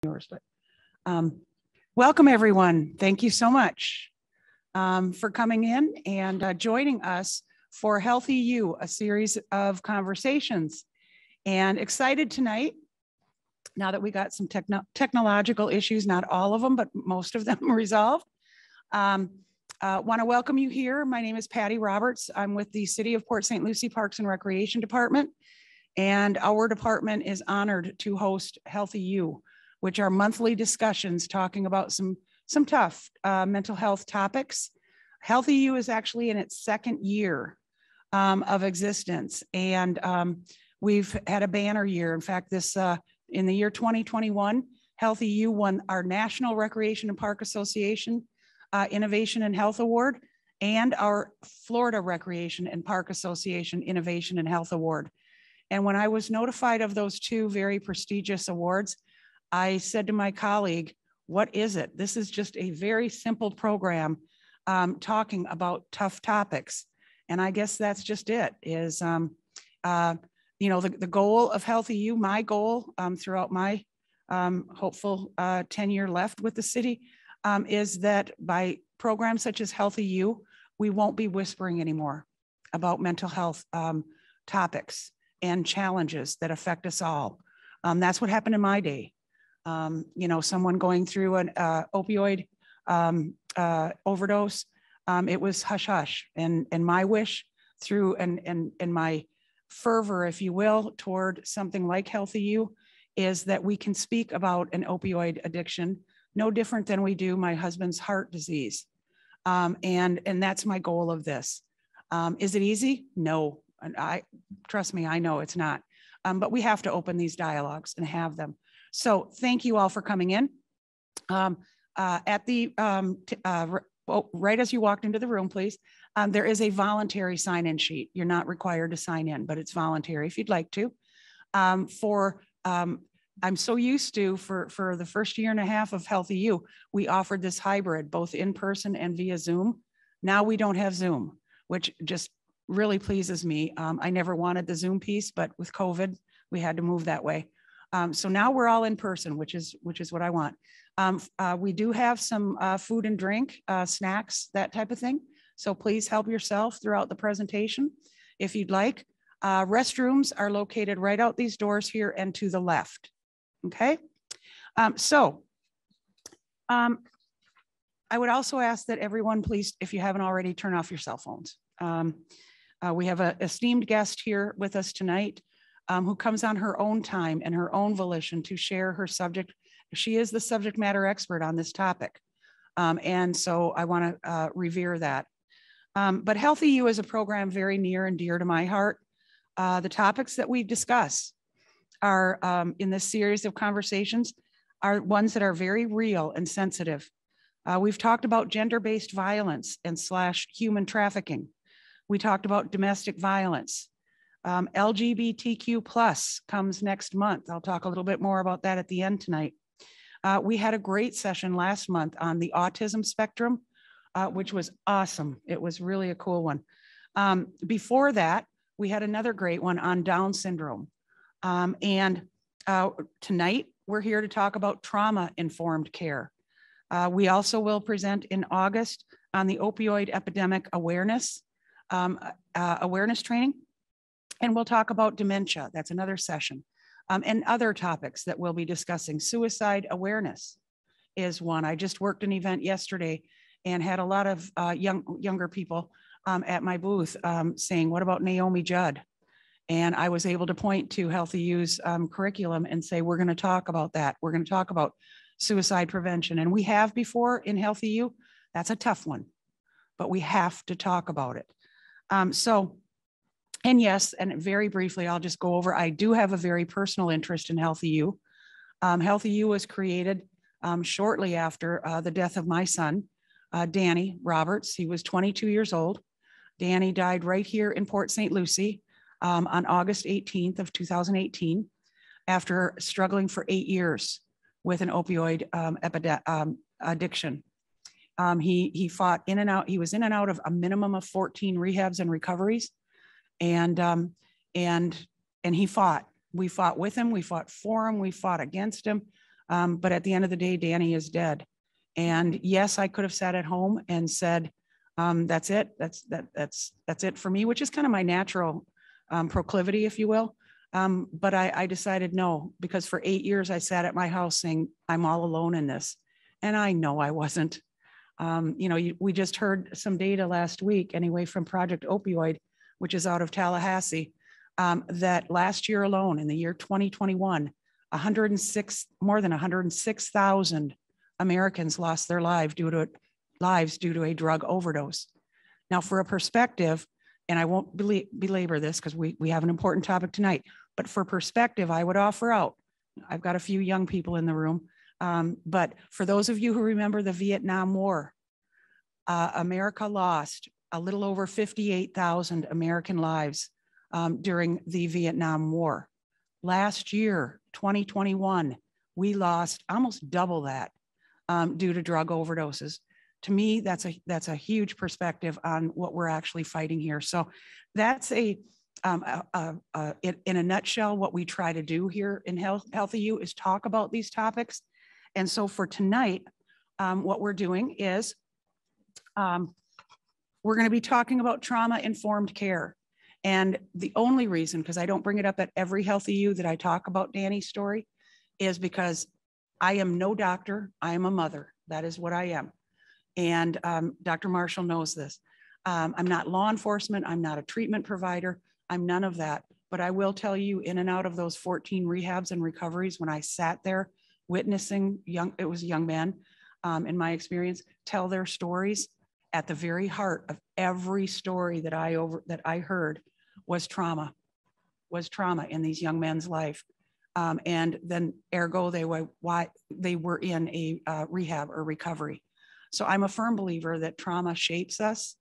yours, but welcome everyone. Thank you so much for coming in and joining us for HealthyU, a series of conversations. And excited tonight, now that we got some technological issues, not all of them, but most of them resolved. Want to welcome you here. My name is Patty Roberts. I'm with the City of Port St. Lucie Parks and Recreation Department. And our department is honored to host HealthyU, which are monthly discussions talking about some tough mental health topics. HealthyU is actually in its second year of existence. And we've had a banner year. In fact, in the year 2021, HealthyU won our National Recreation and Park Association Innovation and Health Award and our Florida Recreation and Park Association Innovation and Health Award. And when I was notified of those two very prestigious awards, I said to my colleague, what is it? This is just a very simple program talking about tough topics. And I guess that's just it, is, the goal of HealthyU, my goal throughout my hopeful tenure left with the city, is that by programs such as HealthyU, we won't be whispering anymore about mental health topics and challenges that affect us all. That's what happened in my day. Someone going through an opioid overdose, it was hush hush. And my wish through and my fervor, if you will, toward something like HealthyU is that we can speak about an opioid addiction no different than we do my husband's heart disease. And that's my goal of this. Is it easy? No. And trust me, I know it's not. But we have to open these dialogues and have them. So thank you all for coming in. Right as you walked into the room, please, there is a voluntary sign-in sheet. You're not required to sign in, but it's voluntary if you'd like to. I'm so used to, for the first year and a half of HealthyU, we offered this hybrid, both in person and via Zoom. Now we don't have Zoom, which just really pleases me. I never wanted the Zoom piece, but with COVID, we had to move that way. So now we're all in person, which is what I want. We do have some food and drink, snacks, that type of thing. So please help yourself throughout the presentation if you'd like. Restrooms are located right out these doors here and to the left. Okay. I would also ask that everyone, please, if you haven't already, turn off your cell phones. We have an esteemed guest here with us tonight who comes on her own time and her own volition to share her subject. She is the subject matter expert on this topic. And so I want to revere that. But HealthyU is a program very near and dear to my heart. The topics that we discuss are in this series of conversations are ones that are very real and sensitive. We've talked about gender-based violence and / human trafficking. We talked about domestic violence. LGBTQ+ comes next month. I'll talk a little bit more about that at the end tonight. We had a great session last month on the autism spectrum, which was awesome. It was really a cool one. Before that, we had another great one on Down syndrome. Tonight, we're here to talk about trauma-informed care. We also will present in August on the opioid epidemic awareness training. And we'll talk about dementia. That's another session. And other topics that we'll be discussing. Suicide awareness is one. I just worked an event yesterday and had a lot of younger people at my booth saying, what about Naomi Judd? And I was able to point to HealthyU's curriculum and say, we're going to talk about that. We're going to talk about suicide prevention. And we have before in HealthyU. That's a tough one, but we have to talk about it. And yes, and very briefly, I'll just go over, I do have a very personal interest in HealthyU. HealthyU was created shortly after the death of my son, Danny Roberts. He was 22 years old. Danny died right here in Port St. Lucie on August 18th of 2018 after struggling for 8 years with an opioid addiction. He fought in and out. He was in and out of a minimum of 14 rehabs and recoveries. And he fought. We fought with him. We fought for him. We fought against him. But at the end of the day, Danny is dead. And yes, I could have sat at home and said, that's it. That's it for me, which is kind of my natural proclivity, if you will. But I decided no, because for 8 years I sat at my house saying, I'm all alone in this. And I know I wasn't. We just heard some data last week anyway from Project Opioid, which is out of Tallahassee, that last year alone, in the year 2021, more than 106,000 Americans lost their lives due to a drug overdose. Now, for a perspective, and I won't belabor this because we have an important topic tonight, but for perspective, I would offer out, I've got a few young people in the room, but for those of you who remember the Vietnam War, America lost a little over 58,000 American lives during the Vietnam War. Last year, 2021, we lost almost double that due to drug overdoses. To me, that's a huge perspective on what we're actually fighting here. So that's in a nutshell, what we try to do here in HealthyU is talk about these topics. And so for tonight, what we're doing is we're going to be talking about trauma-informed care. And the only reason, because I don't bring it up at every HealthyU that I talk about Danny's story, is because I am no doctor. I am a mother. That is what I am. And Dr. Marshall knows this. I'm not law enforcement. I'm not a treatment provider. I'm none of that. But I will tell you, in and out of those 14 rehabs and recoveries, when I sat there witnessing it was young men, in my experience, tell their stories, at the very heart of every story that I heard was trauma in these young men's life. And then ergo, they were in a rehab or recovery. So I'm a firm believer that trauma shapes us.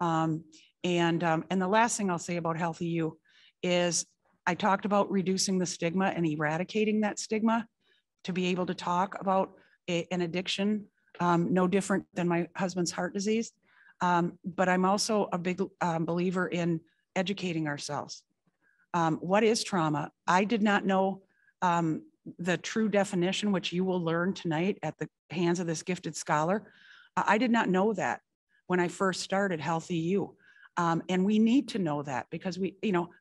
And the last thing I'll say about HealthyU is I talked about reducing the stigma and eradicating that stigma to be able to talk about an addiction, no different than my husband's heart disease. But I'm also a big believer in educating ourselves. What is trauma? I did not know the true definition, which you will learn tonight at the hands of this gifted scholar. I did not know that when I first started HealthyU. And we need to know that because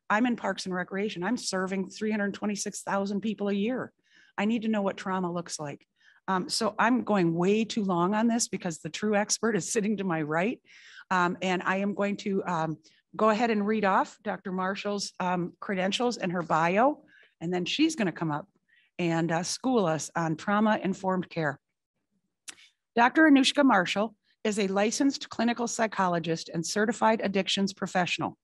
I'm in Parks and Recreation. I'm serving 326,000 people a year. I need to know what trauma looks like. So I'm going way too long on this because the true expert is sitting to my right. And I am going to go ahead and read off Dr. Marshall's credentials and her bio, and then she's going to come up and school us on trauma-informed care. Dr. Anushka Marshall is a licensed clinical psychologist and certified addictions professional.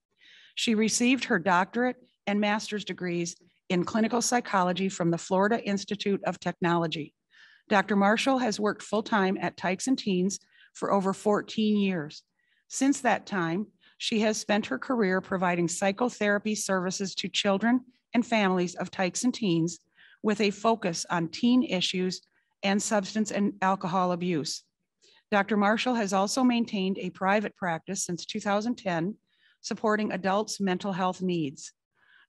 She received her doctorate and master's degrees in clinical psychology from the Florida Institute of Technology. Dr. Marshall has worked full-time at Tykes and Teens for over 14 years. Since that time, she has spent her career providing psychotherapy services to children and families of Tykes and Teens with a focus on teen issues and substance and alcohol abuse. Dr. Marshall has also maintained a private practice since 2010, supporting adults' mental health needs.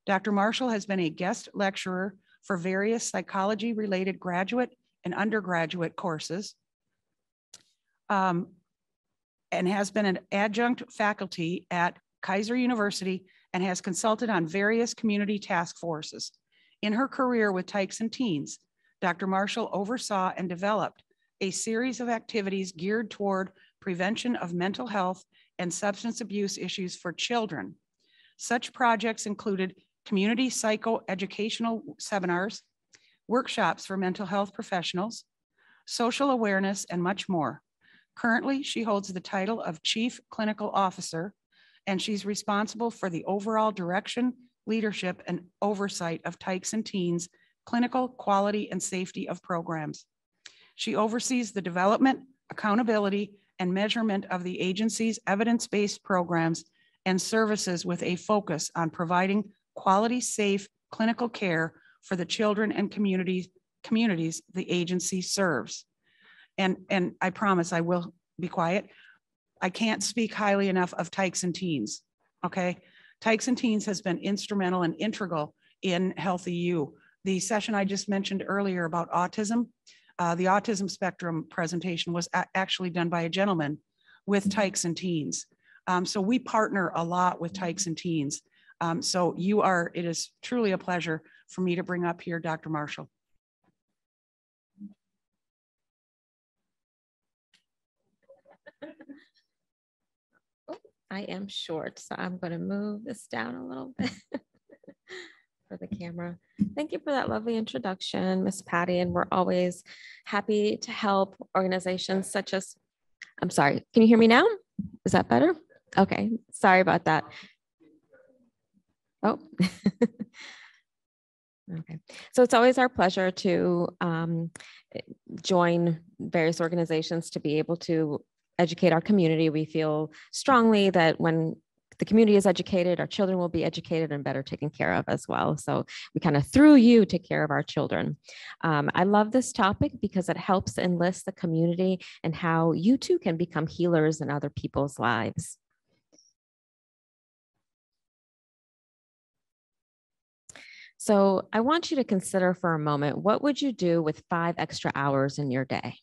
Dr. Marshall has been a guest lecturer for various psychology-related graduate and undergraduate courses, and has been an adjunct faculty at Kaiser University and has consulted on various community task forces. In her career with Tykes and Teens, Dr. Marshall oversaw and developed a series of activities geared toward prevention of mental health and substance abuse issues for children. Such projects included community psychoeducational seminars, workshops for mental health professionals, social awareness, and much more. Currently, she holds the title of Chief Clinical Officer, and she's responsible for the overall direction, leadership, and oversight of Tykes and Teens' clinical quality and safety of programs. She oversees the development, accountability, and measurement of the agency's evidence-based programs and services with a focus on providing quality, safe clinical care for the children and communities the agency serves. And I promise I will be quiet. I can't speak highly enough of Tykes and Teens, okay? Tykes and Teens has been instrumental and integral in HealthyU. the session I just mentioned earlier about autism, the autism spectrum presentation was actually done by a gentleman with tykes and teens. So we partner a lot with tykes and teens. So it is truly a pleasure for me to bring up here Dr. Marshall. I am short, so I'm going to move this down a little bit for the camera. Thank you for that lovely introduction, Miss Patty, and we're always happy to help organizations such as, I'm sorry, can you hear me now? Is that better? Okay, sorry about that. Oh, okay. So it's always our pleasure to join various organizations to be able to educate our community. We feel strongly that when the community is educated, our children will be educated and better taken care of as well. So we kind of, through you, take care of our children. I love this topic because it helps enlist the community and how you too can become healers in other people's lives. So I want you to consider for a moment, what would you do with 5 extra hours in your day?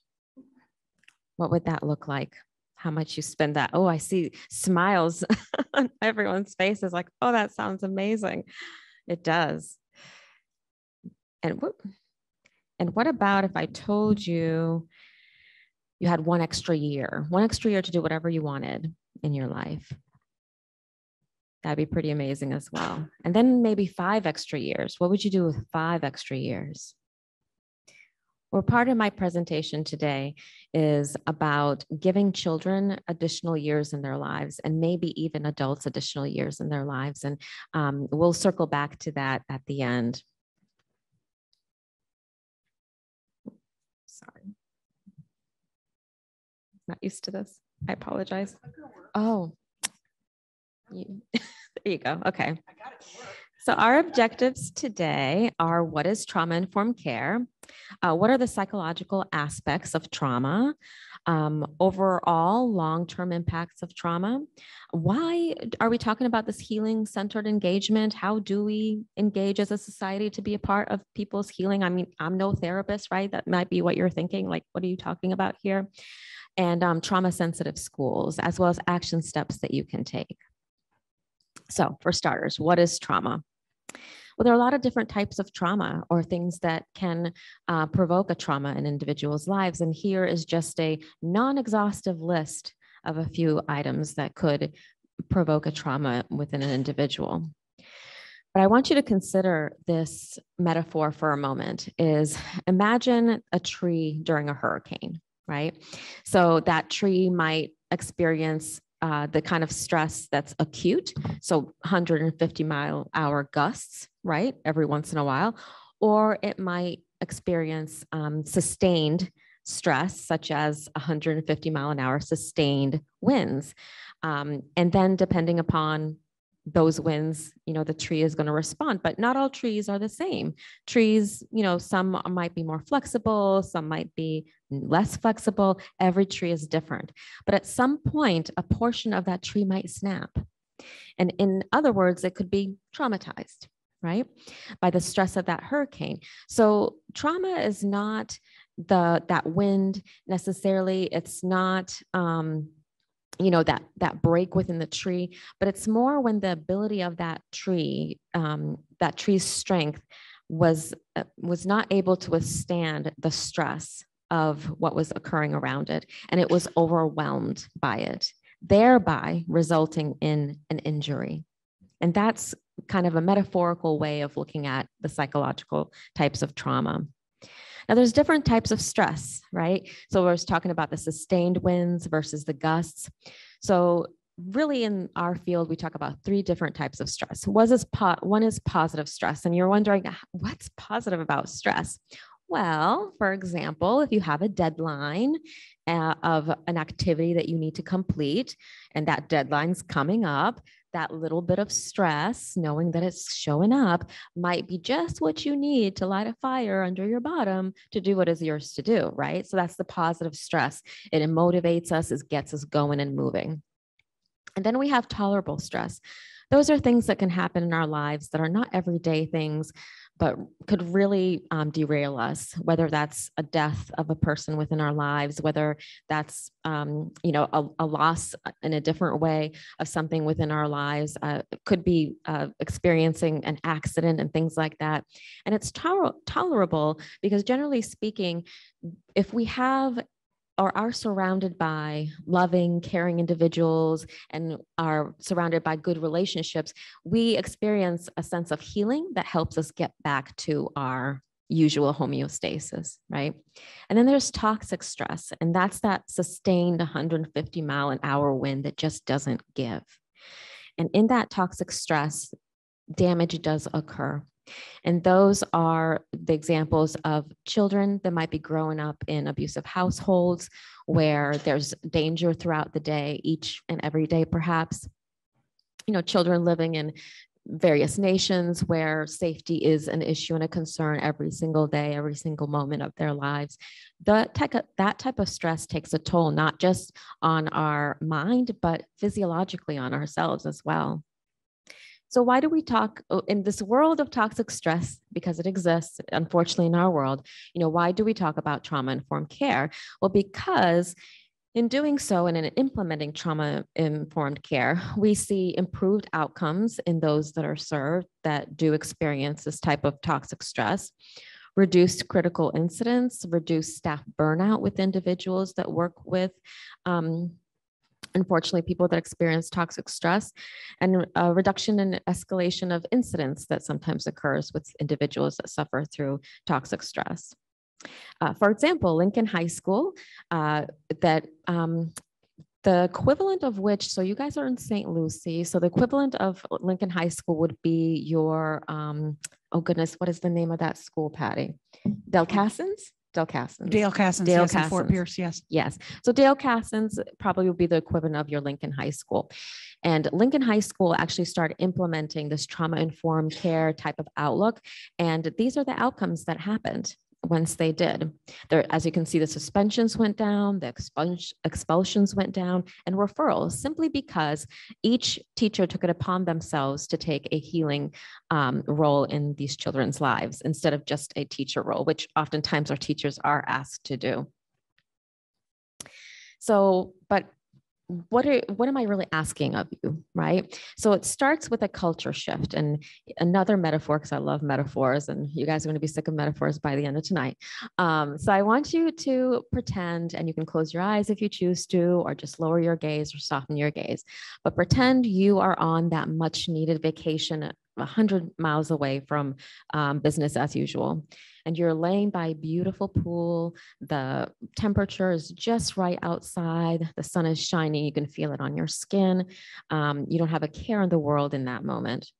What would that look like? How much you spend that? Oh, I see smiles on everyone's faces like, oh, that sounds amazing. It does. And what about if I told you you had 1 extra year to do whatever you wanted in your life? That'd be pretty amazing as well. And then maybe 5 extra years. What would you do with 5 extra years? Well, part of my presentation today is about giving children additional years in their lives and maybe even adults additional years in their lives. And we'll circle back to that at the end. Sorry. Not used to this. I apologize. Oh, there you go. Okay. So our objectives today are: what is trauma-informed care? What are the psychological aspects of trauma? Overall long-term impacts of trauma. Why are we talking about this healing-centered engagement? How do we engage as a society to be a part of people's healing? I mean, I'm no therapist, right? That might be what you're thinking. Like, what are you talking about here? And trauma-sensitive schools, as well as action steps that you can take. So for starters, what is trauma? Well, there are a lot of different types of trauma or things that can provoke a trauma in individuals' lives. And here is just a non-exhaustive list of a few items that could provoke a trauma within an individual. But I want you to consider this metaphor for a moment. Is imagine a tree during a hurricane, right? So that tree might experience the kind of stress that's acute, so 150-mile-hour gusts, right, every once in a while, or it might experience sustained stress, such as 150-mile-an-hour sustained winds. And then depending upon those winds, the tree is going to respond, but not all trees are the same. Trees, some might be more flexible, some might be less flexible. Every tree is different, but at some point, a portion of that tree might snap. And in other words, it could be traumatized, right, by the stress of that hurricane. So trauma is not that wind necessarily. It's not, that break within the tree, but it's more when the ability of that tree's strength was not able to withstand the stress of what was occurring around it, and it was overwhelmed by it, thereby resulting in an injury. And that's kind of a metaphorical way of looking at the psychological types of trauma. Now, there's different types of stress, right? So we're talking about the sustained winds versus the gusts. So really in our field, we talk about 3 different types of stress. One is positive stress. And you're wondering, what's positive about stress? Well, for example, if you have a deadline of an activity that you need to complete, and that deadline's coming up, that little bit of stress, knowing that it's showing up, might be just what you need to light a fire under your bottom to do what is yours to do, right? So that's the positive stress. It motivates us, it gets us going and moving. And then we have tolerable stress. those are things that can happen in our lives that are not everyday things, but could really derail us, whether that's a death of a person within our lives, whether that's, a loss in a different way of something within our lives. It could be experiencing an accident and things like that. And it's tolerable because, generally speaking, if we have or are surrounded by loving, caring individuals and are surrounded by good relationships, we experience a sense of healing that helps us get back to our usual homeostasis, right? And then there's toxic stress, and that's that sustained 150-mile-an-hour wind that just doesn't give. And in that toxic stress, damage does occur. And those are the examples of children that might be growing up in abusive households where there's danger throughout the day, each and every day, perhaps. Children living in various nations where safety is an issue and a concern every single day, every single moment of their lives. That type of stress takes a toll, not just on our mind, but physiologically on ourselves as well. So why do we talk in this world of toxic stress? Because it exists, unfortunately, in our world. Why do we talk about trauma-informed care? Well, because in doing so and in implementing trauma-informed care, we see improved outcomes in those that are served that do experience this type of toxic stress, reduced critical incidents, reduced staff burnout with individuals that work with unfortunately, people that experience toxic stress, and a reduction in escalation of incidents that sometimes occurs with individuals that suffer through toxic stress. For example, Lincoln High School, the equivalent of which, so you guys are in St. Lucie, so the equivalent of Lincoln High School would be your, oh goodness, what is the name of that school, Patty? Dale Cassens? Dale Cassens. Yes, in Fort Pierce, yes. Yes. So Dale Cassens probably would be the equivalent of your Lincoln High School. And Lincoln High School actually started implementing this trauma-informed care type of outlook. And these are the outcomes that happened once they did. There, as you can see, the suspensions went down, the expulsions went down, and referrals, simply because each teacher took it upon themselves to take a healing role in these children's lives instead of just a teacher role, which oftentimes our teachers are asked to do. So, but what am I really asking of you, right? So it starts with a culture shift, and another metaphor, because I love metaphors, and you guys are going to be sick of metaphors by the end of tonight. So I want you to pretend, and you can close your eyes if you choose to, or just lower your gaze or soften your gaze, but pretend you are on that much needed vacation 100 miles away from business as usual. And you're laying by a beautiful pool. The temperature is just right outside. The sun is shining. You can feel it on your skin. You don't have a care in the world in that moment.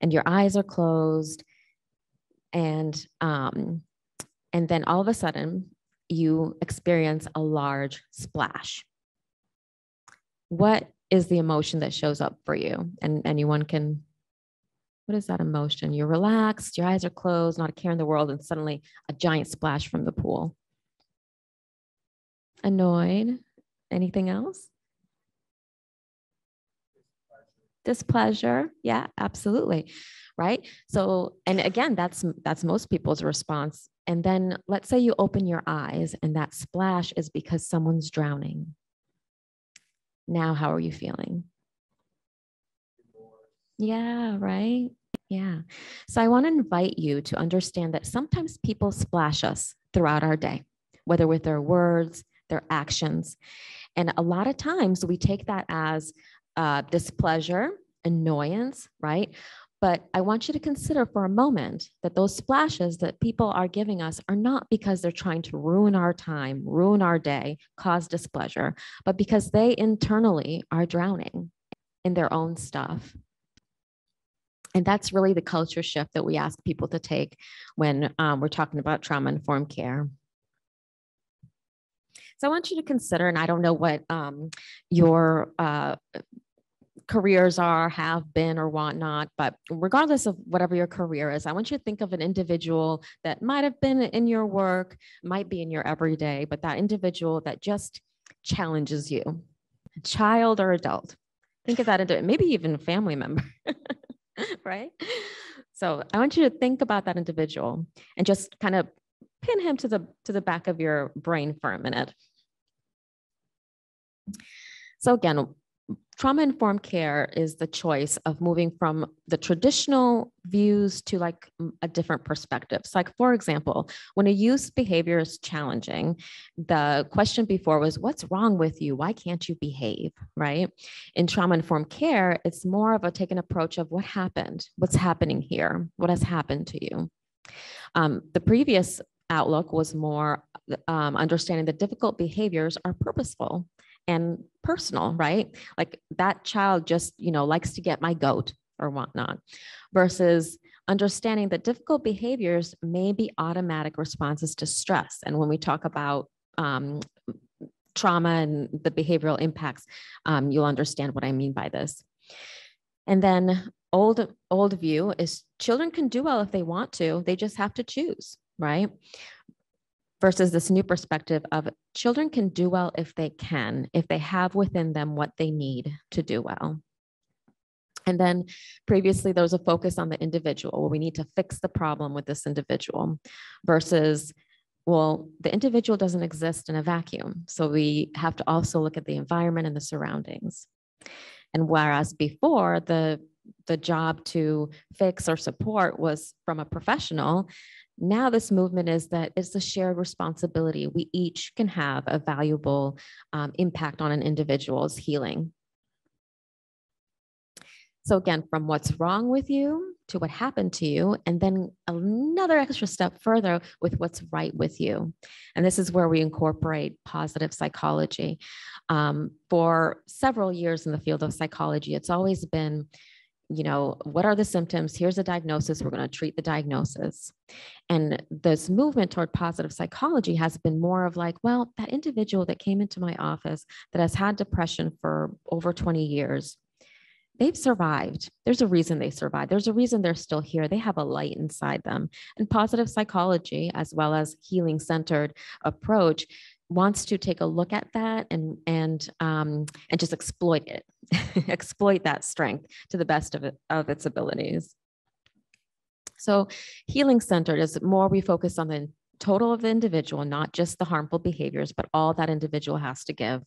And your eyes are closed. And then all of a sudden, you experience a large splash. What is the emotion that shows up for you? And anyone can. What is that emotion? You're relaxed, your eyes are closed, not a care in the world, and suddenly a giant splash from the pool. Annoyed. Anything else? Displeasure. Yeah, absolutely. Right. So, and again, that's most people's response. And then let's say you open your eyes and that splash is because someone's drowning. Now, how are you feeling? Yeah, right. Yeah. So I want to invite you to understand that sometimes people splash us throughout our day, whether with their words, their actions. And a lot of times we take that as displeasure, annoyance, right? But I want you to consider for a moment that those splashes that people are giving us are not because they're trying to ruin our time, ruin our day, cause displeasure, but because they internally are drowning in their own stuff. And that's really the culture shift that we ask people to take when we're talking about trauma-informed care. So I want you to consider, and I don't know what your careers are, have been, or whatnot, but regardless of whatever your career is, I want you to think of an individual that might have been in your work, might be in your everyday, but that individual that just challenges you, child or adult. Think of that into maybe even a family member, right? So I want you to think about that individual and just kind of pin him to the back of your brain for a minute. So again, trauma-informed care is the choice of moving from the traditional views to like a different perspectives. Like, for example, when a youth's behavior is challenging, the question before was, what's wrong with you? Why can't you behave, right? In trauma-informed care, it's more of a take an approach of what happened, what's happening here, what has happened to you. The previous outlook was more understanding that difficult behaviors are purposeful and personal, right? Like that child just, likes to get my goat or whatnot, versus understanding that difficult behaviors may be automatic responses to stress. And when we talk about trauma and the behavioral impacts, you'll understand what I mean by this. And then old view is children can do well if they want to, they just have to choose, right? Versus this new perspective of children can do well if they can, if they have within them what they need to do well. And then previously there was a focus on the individual, where we need to fix the problem with this individual, versus, well, the individual doesn't exist in a vacuum. So we have to also look at the environment and the surroundings. And whereas before the job to fix or support was from a professional, now this movement is that it's a shared responsibility. We each can have a valuable impact on an individual's healing. So again, from what's wrong with you to what happened to you, and then another extra step further with what's right with you. And this is where we incorporate positive psychology. For several years in the field of psychology, it's always been, what are the symptoms? Here's a diagnosis. We're going to treat the diagnosis. And this movement toward positive psychology has been more of like, well, that individual that came into my office that has had depression for over 20 years, they've survived. There's a reason they survived. There's a reason they're still here. They have a light inside them. And positive psychology, as well as healing-centered approach, wants to take a look at that and just exploit it, exploit that strength to the best of its abilities. So healing-centered is more we focus on the total of the individual, not just the harmful behaviors, but all that individual has to give.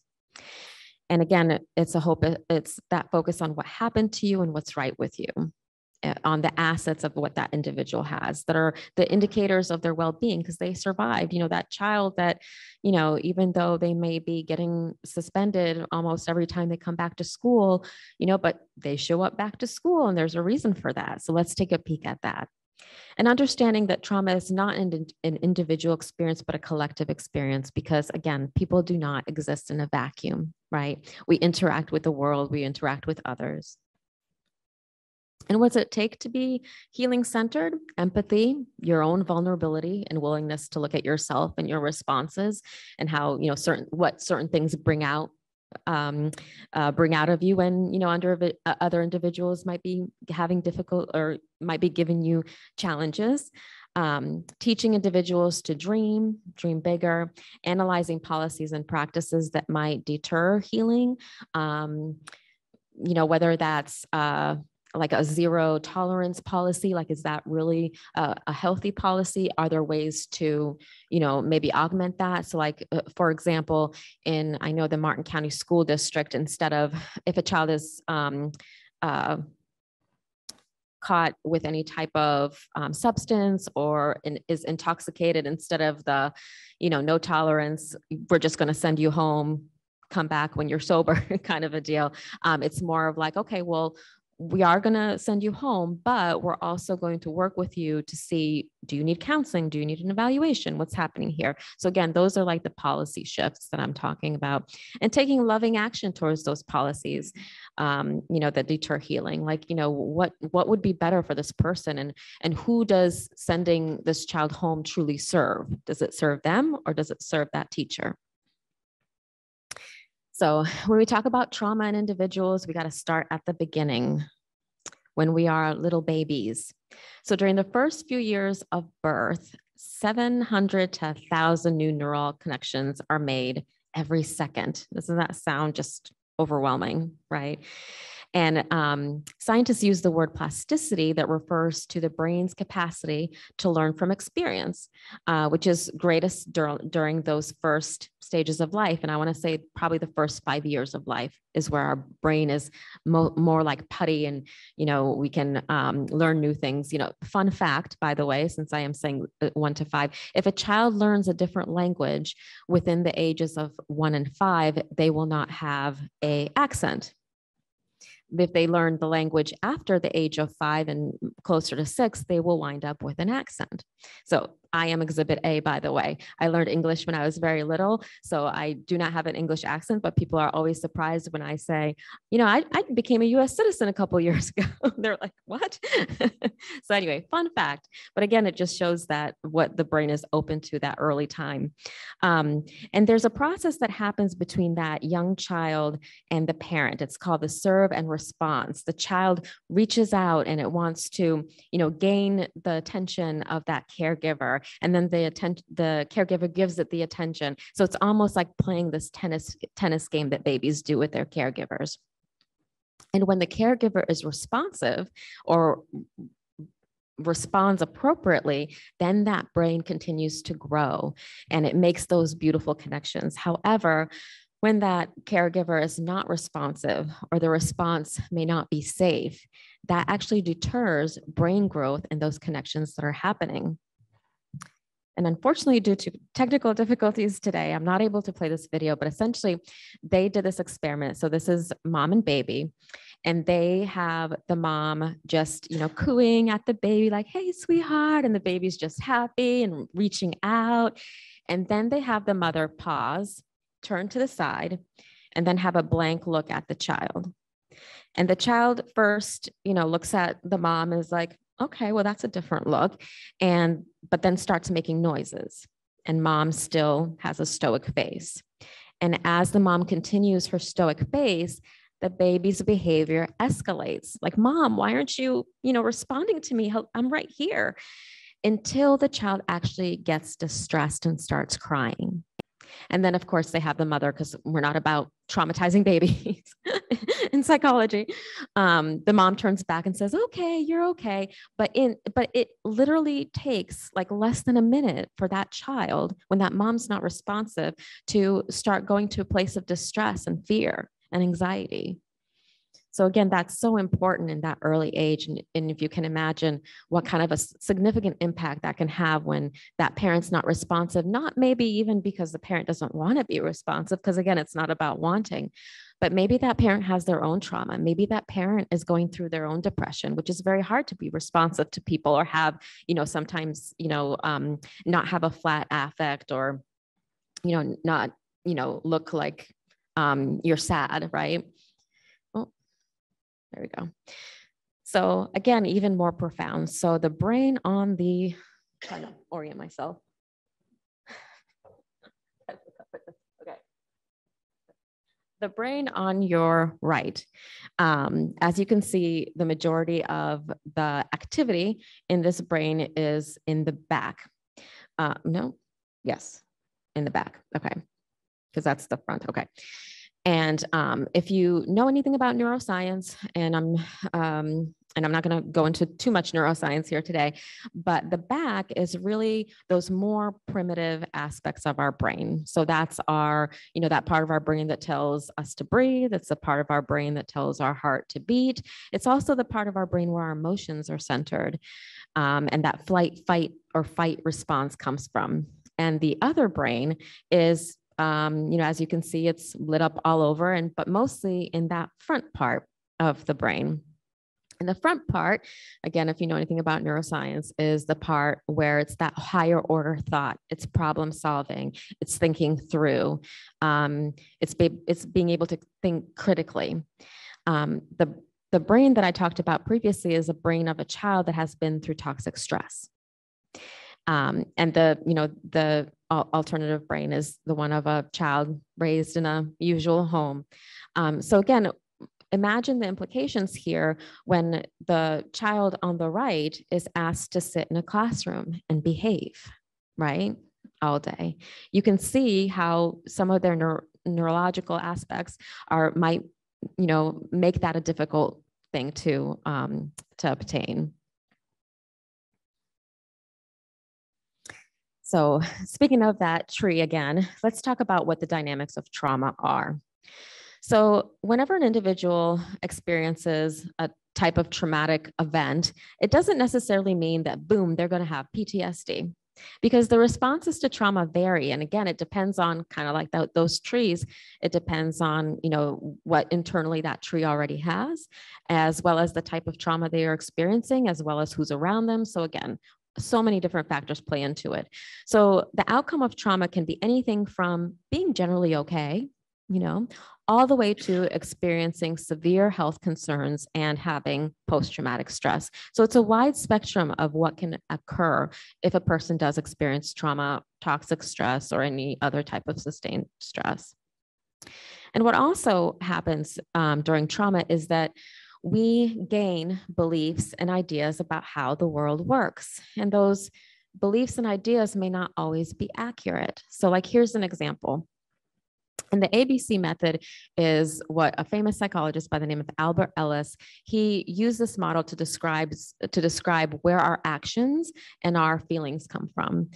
And again, it's that focus on what happened to you and what's right with you, on the assets of what that individual has that are the indicators of their well-being, because they survived. That child that, even though they may be getting suspended almost every time they come back to school, but they show up back to school and there's a reason for that. So let's take a peek at that. And understanding that trauma is not an individual experience, but a collective experience, because again, people do not exist in a vacuum, right? We interact with the world, we interact with others. And what does it take to be healing-centered? Empathy, your own vulnerability and willingness to look at yourself and your responses and how, certain things bring out of you, and other individuals might be having difficult or might be giving you challenges. Teaching individuals to dream bigger, analyzing policies and practices that might deter healing, whether that's like a zero tolerance policy, like, is that really a healthy policy? Are there ways to, maybe augment that? So like, for example, I know the Martin County School District, instead of, if a child is caught with any type of substance or is intoxicated, instead of the, no tolerance, we're just going to send you home, come back when you're sober kind of a deal. It's more of like, okay, well, we are going to send you home, but we're also going to work with you to see, do you need counseling? Do you need an evaluation? What's happening here? So again, those are like the policy shifts that I'm talking about, and taking loving action towards those policies, that deter healing. Like, what would be better for this person, and who does sending this child home truly serve? Does it serve them, or does it serve that teacher? So when we talk about trauma in individuals, we got to start at the beginning, when we are little babies. So during the first few years of birth, 700 to 1,000 new neural connections are made every second. Doesn't that sound just overwhelming, right? And scientists use the word plasticity that refers to the brain's capacity to learn from experience, which is greatest during those first stages of life. And I want to say probably the first 5 years of life is where our brain is more like putty, and, we can learn new things. Fun fact, by the way, since I am saying 1 to 5, if a child learns a different language within the ages of 1 and 5, they will not have an accent. If they learn the language after the age of 5 and closer to 6, they will wind up with an accent. So I am exhibit A, by the way. I learned English when I was very little, so I do not have an English accent, but people are always surprised when I say, I became a US citizen a couple of years ago. They're like, what? So anyway, fun fact. But again, it just shows that what the brain is open to that early time. And there's a process that happens between that young child and the parent. It's called the serve and response. The child reaches out and it wants to, gain the attention of that caregiver. And then the caregiver gives it the attention. So it's almost like playing this tennis game that babies do with their caregivers. And when the caregiver is responsive or responds appropriately, then that brain continues to grow and it makes those beautiful connections. However, when that caregiver is not responsive or the response may not be safe, that actually deters brain growth and those connections that are happening. And unfortunately, due to technical difficulties today, I'm not able to play this video, but essentially they did this experiment. So this is mom and baby, and they have the mom just, cooing at the baby like, hey, sweetheart. And the baby's just happy and reaching out. And then they have the mother pause, turn to the side, and then have a blank look at the child. And the child first, looks at the mom and is like, okay, well, that's a different look. But then starts making noises, and mom still has a stoic face. And as the mom continues her stoic face, the baby's behavior escalates. Like, mom, why aren't you, responding to me? I'm right here. Until the child actually gets distressed and starts crying. And then, of course, they have the mother, because we're not about traumatizing babies in psychology. The mom turns back and says, okay, you're okay. But it literally takes like less than a minute for that child, when that mom's not responsive, to start going to a place of distress and fear and anxiety. So again, that's so important in that early age. And if you can imagine what kind of a significant impact that can have when that parent's not responsive, not maybe even because the parent doesn't want to be responsive, because again, it's not about wanting, but maybe that parent has their own trauma. Maybe that parent is going through their own depression, which is very hard to be responsive to people, or have, sometimes, not have a flat affect, or, not, look like you're sad, right? There we go. So again, even more profound. So the brain on the, trying to orient myself. Okay. The brain on your right. As you can see, the majority of the activity in this brain is in the back. Yes, in the back. Okay. Because that's the front. Okay. And if you know anything about neuroscience, and I'm not going to go into too much neuroscience here today, but the back is really those more primitive aspects of our brain. So that's our, that part of our brain that tells us to breathe. It's the part of our brain that tells our heart to beat. It's also the part of our brain where our emotions are centered, and that flight, fight, or fight response comes from. And the other brain is, as you can see, it's lit up all over, but mostly in that front part of the brain. And the front part, again, if you know anything about neuroscience, is the part where it's that higher order thought. It's problem solving. It's thinking through. It's being able to think critically. The brain that I talked about previously is a brain of a child that has been through toxic stress. And the alternative brain is the one of a child raised in a usual home. So again, imagine the implications here when the child on the right is asked to sit in a classroom and behave, right, all day. You can see how some of their neurological aspects might make that a difficult thing to obtain. So speaking of that tree again, let's talk about what the dynamics of trauma are. So whenever an individual experiences a type of traumatic event, it doesn't necessarily mean that, boom, they're going to have PTSD, because the responses to trauma vary. And again, it depends on kind of like those trees. It depends on, what internally that tree already has, as well as the type of trauma they are experiencing, as well as who's around them. So again, so many different factors play into it. So the outcome of trauma can be anything from being generally okay, all the way to experiencing severe health concerns and having post-traumatic stress. So it's a wide spectrum of what can occur if a person does experience trauma, toxic stress, or any other type of sustained stress. And what also happens during trauma is that we gain beliefs and ideas about how the world works. And those beliefs and ideas may not always be accurate. So like, here's an example. And the ABC method is what a famous psychologist by the name of Albert Ellis, he used this model to describe where our actions and our feelings come from.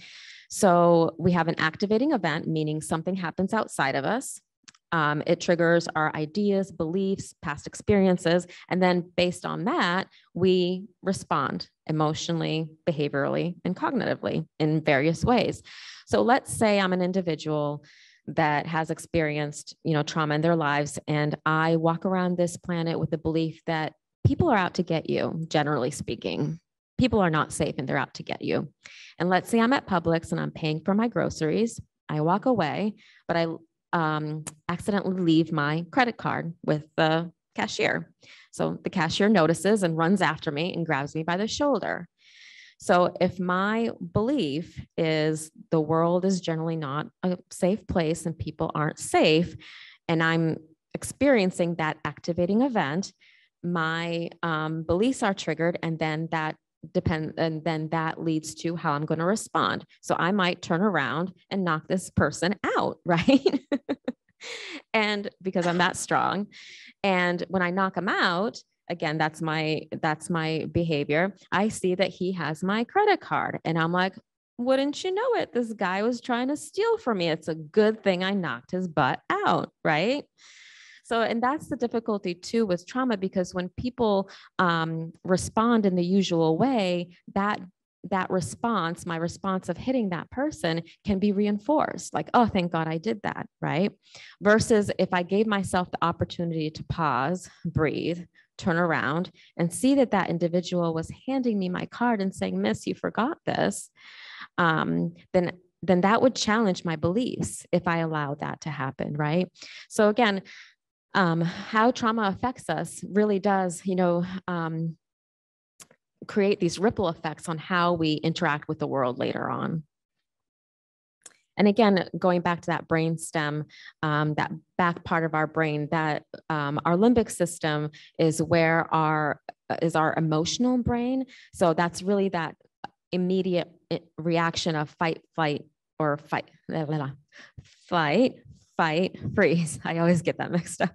So we have an activating event, meaning something happens outside of us. It triggers our ideas, beliefs, past experiences, and then based on that, we respond emotionally, behaviorally, and cognitively in various ways. So let's say I'm an individual that has experienced, trauma in their lives, and I walk around this planet with the belief that people are out to get you, generally speaking. People are not safe and they're out to get you. And let's say I'm at Publix and I'm paying for my groceries. I walk away, but I accidentally leave my credit card with the cashier. So the cashier notices and runs after me and grabs me by the shoulder. So if my belief is the world is generally not a safe place and people aren't safe, and I'm experiencing that activating event, my beliefs are triggered, and then that leads to how I'm going to respond. So I might turn around and knock this person out, right? And because I'm that strong. And when I knock him out, again, that's my behavior. I see that he has my credit card and I'm like, wouldn't you know it? This guy was trying to steal from me. It's a good thing I knocked his butt out, right? So, and that's the difficulty too with trauma, because when people respond in the usual way, that response, my response of hitting that person, can be reinforced. Like, oh, thank God I did that, right? Versus if I gave myself the opportunity to pause, breathe, turn around and see that that individual was handing me my card and saying, "Miss, you forgot this," then that would challenge my beliefs if I allowed that to happen, right? So again, how trauma affects us really does, create these ripple effects on how we interact with the world later on. And again, going back to that brain stem, that back part of our brain, that our limbic system is where our emotional brain. So that's really that immediate reaction of fight, flight, or fight, freeze. I always get that mixed up.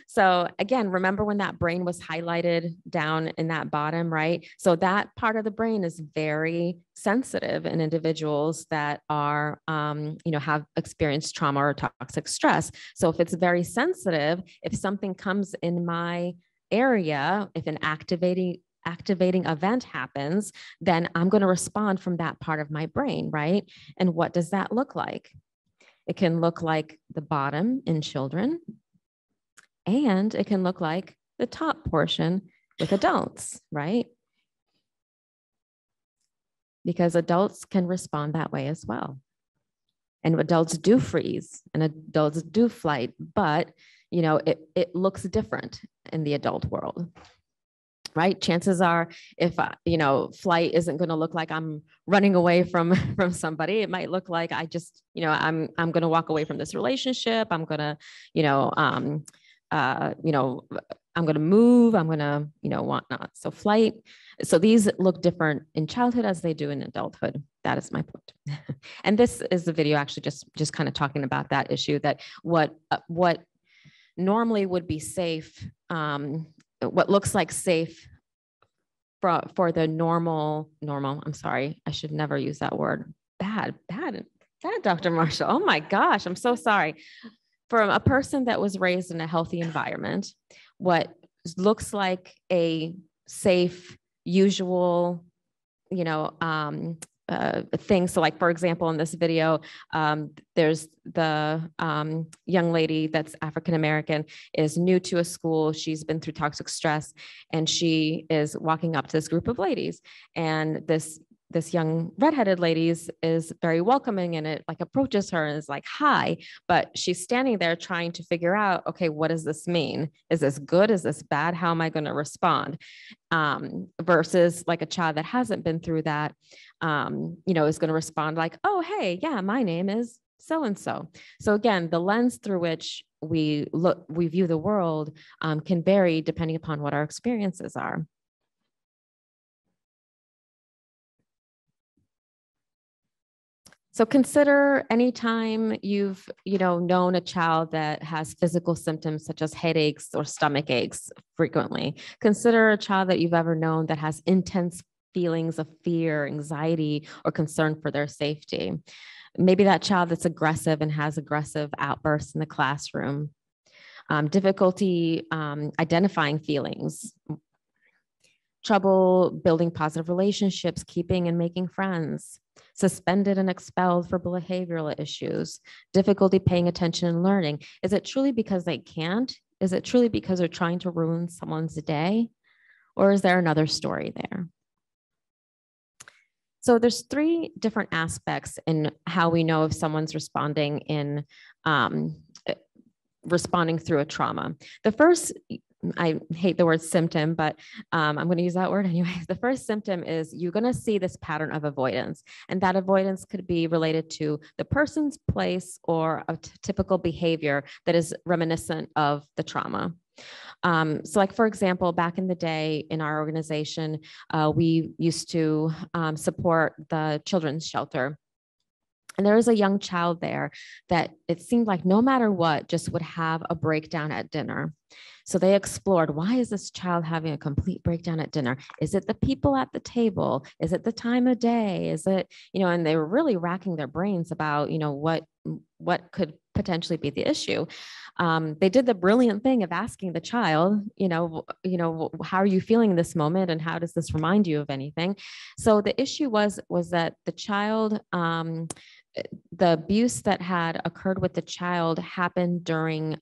So again, remember when that brain was highlighted down in that bottom, right? So that part of the brain is very sensitive in individuals that are, have experienced trauma or toxic stress. So if it's very sensitive, if something comes in my area, if an activating event happens, then I'm going to respond from that part of my brain, right? And what does that look like? It can look like the bottom in children, and it can look like the top portion with adults, right? Because adults can respond that way as well. And adults do freeze and adults do flight, but it looks different in the adult world. Right? Chances are, if flight isn't going to look like I'm running away from somebody, it might look like I just, I'm going to walk away from this relationship. I'm going to, I'm going to move. I'm going to, whatnot. So flight. So these look different in childhood as they do in adulthood. That is my point. And this is the video actually just kind of talking about that issue, that what normally would be safe, what looks like safe for the normal, I'm sorry, I should never use that word. Bad, Dr. Marshall. Oh my gosh, I'm so sorry. For a person that was raised in a healthy environment, what looks like a safe, usual, thing. So like, for example, in this video, there's the young lady that's African-American, is new to a school. She's been through toxic stress, and she is walking up to this group of ladies. And this young redheaded lady is very welcoming, and it like approaches her and is like, hi, but she's standing there trying to figure out, okay, what does this mean? Is this good? Is this bad? How am I going to respond? Versus like a child that hasn't been through that, is going to respond like, oh, hey, yeah, my name is so-and-so. So again, the lens through which we view the world can vary depending upon what our experiences are. So consider anytime you've, known a child that has physical symptoms such as headaches or stomach aches frequently. Consider a child that you've ever known that has intense feelings of fear, anxiety, or concern for their safety. Maybe that child that's aggressive and has aggressive outbursts in the classroom. Difficulty identifying feelings. Trouble building positive relationships, keeping and making friends. Suspended and expelled for behavioral issues, difficulty paying attention and learning. Is it truly because they can't? Is it truly because they're trying to ruin someone's day? Or is there another story there? So there's 3 different aspects in how we know if someone's responding through a trauma. The first, I hate the word symptom, but I'm going to use that word anyway. The first symptom is you're going to see this pattern of avoidance. And that avoidance could be related to the person's place or a typical behavior that is reminiscent of the trauma. So like, for example, back in the day in our organization, we used to support the children's shelter. And there was a young child there that it seemed like no matter what, just would have a breakdown at dinner. So they explored, why is this child having a complete breakdown at dinner? Is it the people at the table? Is it the time of day? Is it, and they were really racking their brains about, what could potentially be the issue. They did the brilliant thing of asking the child, how are you feeling in this moment? And how does this remind you of anything? So the issue was that the child, the abuse that had occurred with the child happened during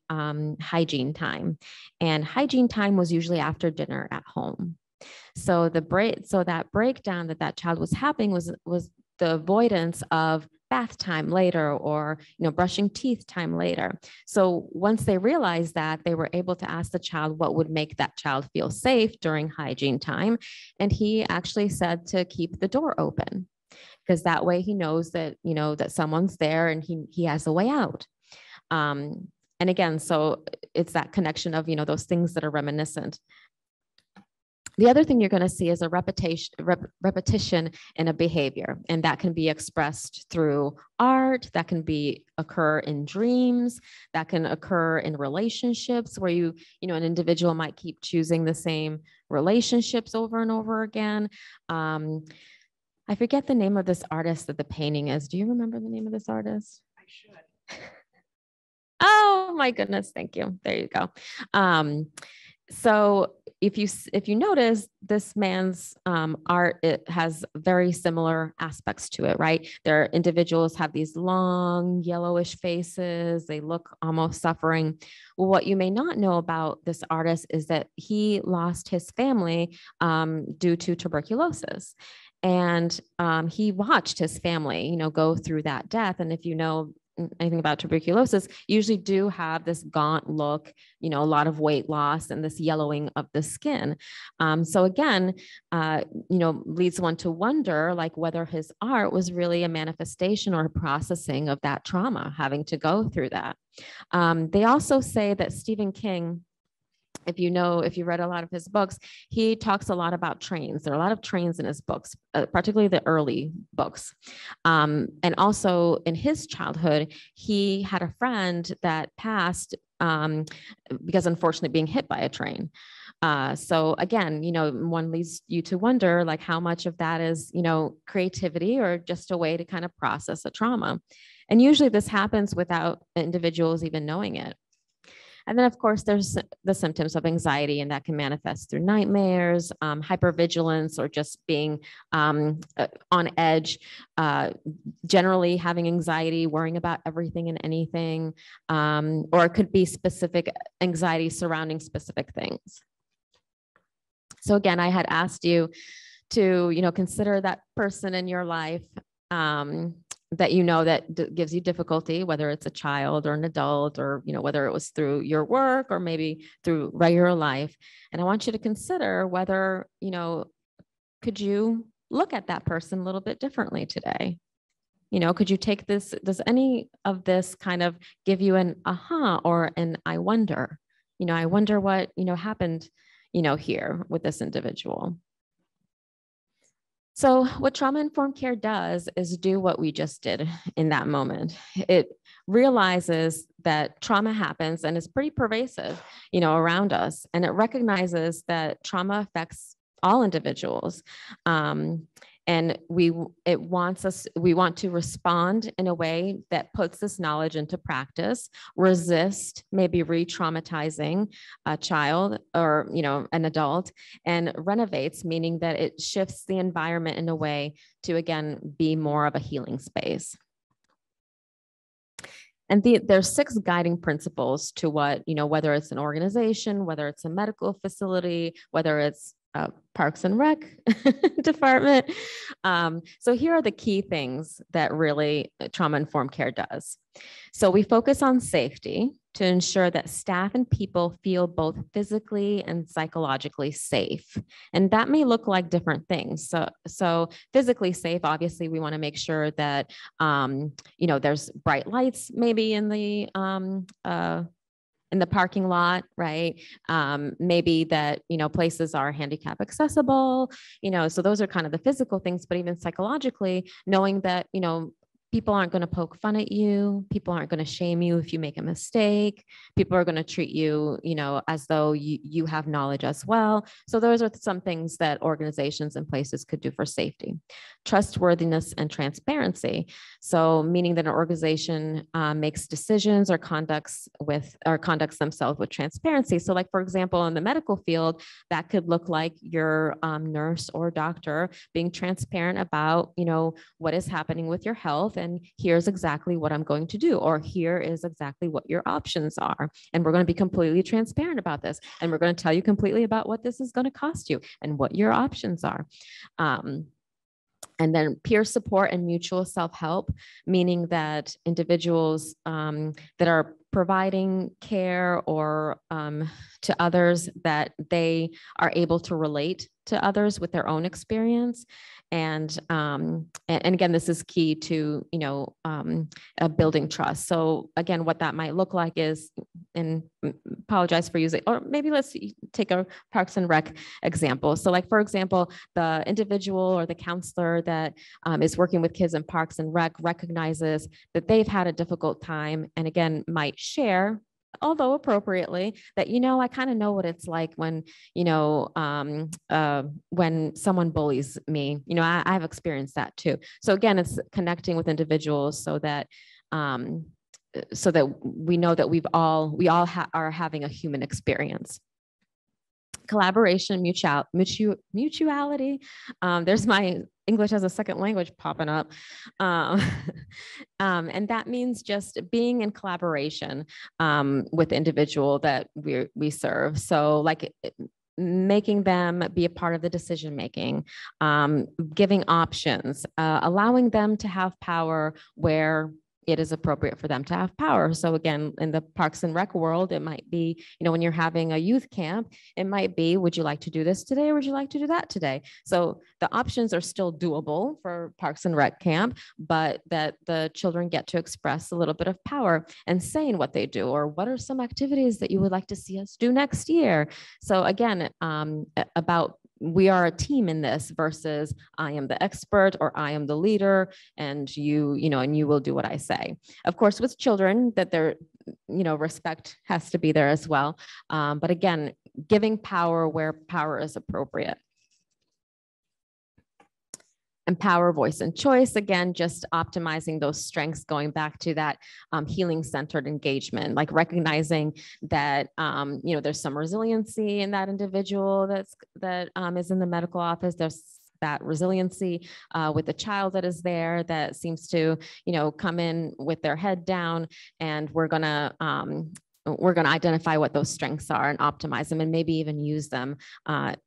hygiene time, and hygiene time was usually after dinner at home. So that breakdown that child was having was the avoidance of bath time later, or brushing teeth time later. So once they realized that, they were able to ask the child what would make that child feel safe during hygiene time, and he actually said to keep the door open, because that way he knows that, that someone's there and he has a way out. And again, so it's that connection of, those things that are reminiscent. The other thing you're going to see is a repetition in a behavior, and that can be expressed through art, that can occur in dreams, that can occur in relationships where an individual might keep choosing the same relationships over and over again. I forget the name of this artist that the painting is. Do you remember the name of this artist? I should. Oh my goodness. Thank you. There you go. So if you notice, this man's art, it has very similar aspects to it, right? Their individuals have these long yellowish faces. They look almost suffering. Well, what you may not know about this artist is that he lost his family due to tuberculosis. And he watched his family, go through that death. And if you know anything about tuberculosis, usually do have this gaunt look, a lot of weight loss and this yellowing of the skin. So again, leads one to wonder like whether his art was really a manifestation or a processing of that trauma, having to go through that. They also say that Stephen King if you read a lot of his books, he talks a lot about trains. There are a lot of trains in his books, particularly the early books. And also in his childhood, he had a friend that passed because unfortunately being hit by a train. So again, one leads you to wonder like how much of that is, creativity or just a way to kind of process a trauma. And usually this happens without individuals even knowing it. And then, of course, there's the symptoms of anxiety, and that can manifest through nightmares, hypervigilance, or just being on edge, generally having anxiety, worrying about everything and anything, or it could be specific anxiety surrounding specific things. So again, I had asked you to, consider that person in your life that that gives you difficulty, whether it's a child or an adult, or whether it was through your work or maybe through regular life. And I want you to consider whether could you look at that person a little bit differently today? Could you take this? Does any of this kind of give you an aha or an I wonder? I wonder what happened here with this individual. So what trauma-informed care does is do what we just did in that moment. It realizes that trauma happens and is pretty pervasive, around us. And it recognizes that trauma affects all individuals. And we want to respond in a way that puts this knowledge into practice, resist maybe re-traumatizing a child or, an adult, and renovates, meaning that it shifts the environment in a way to, again, be more of a healing space. And there's 6 guiding principles to what, whether it's an organization, whether it's a medical facility, whether it's Parks and Rec department. So here are the key things that really trauma-informed care does. So we focus on safety to ensure that staff and people feel both physically and psychologically safe. And that may look like different things. So physically safe, obviously, we want to make sure that, there's bright lights maybe in the parking lot, right? Maybe that, places are handicap accessible, so those are kind of the physical things, but even psychologically, knowing that, people aren't going to poke fun at you. People aren't going to shame you if you make a mistake. People are going to treat you, as though you have knowledge as well. So those are some things that organizations and places could do for safety. Trustworthiness and transparency. So meaning that an organization makes decisions or conducts themselves with transparency. So like, for example, in the medical field, that could look like your nurse or doctor being transparent about, what is happening with your health. And here's exactly what I'm going to do, or here is exactly what your options are. And we're going to be completely transparent about this. And we're going to tell you completely about what this is going to cost you and what your options are. And then peer support and mutual self-help, meaning that individuals that are providing care or to others, that they are able to relate to others with their own experience. And again, this is key to, building trust. So again, what that might look like is, and apologize for using, or maybe let's take a Parks and Rec example. So like, for example, the individual or the counselor that is working with kids in Parks and Rec recognizes that they've had a difficult time, and again, might share, although appropriately, that, I kind of know what it's like when, when someone bullies me, I've experienced that too. So again, it's connecting with individuals so that we know that we all are having a human experience. Collaboration, mutuality. There's my English as a second language popping up. And that means just being in collaboration with the individual that we serve. So like making them be a part of the decision-making, giving options, allowing them to have power where it is appropriate for them to have power. So again, in the Parks and Rec world, it might be, when you're having a youth camp, it might be, would you like to do this today or would you like to do that today? So the options are still doable for Parks and Rec camp, but that the children get to express a little bit of power and say in what they do, or what are some activities that you would like to see us do next year? So again, we are a team in this versus I am the expert or I am the leader and you will do what I say. Of course, with children that respect has to be there as well. But again, giving power where power is appropriate. Empower voice and choice, again, just optimizing those strengths, going back to that healing-centered engagement, like recognizing that, there's some resiliency in that individual that is in the medical office. There's that resiliency with the child that is there that seems to, come in with their head down, and we're going to identify what those strengths are and optimize them and maybe even use them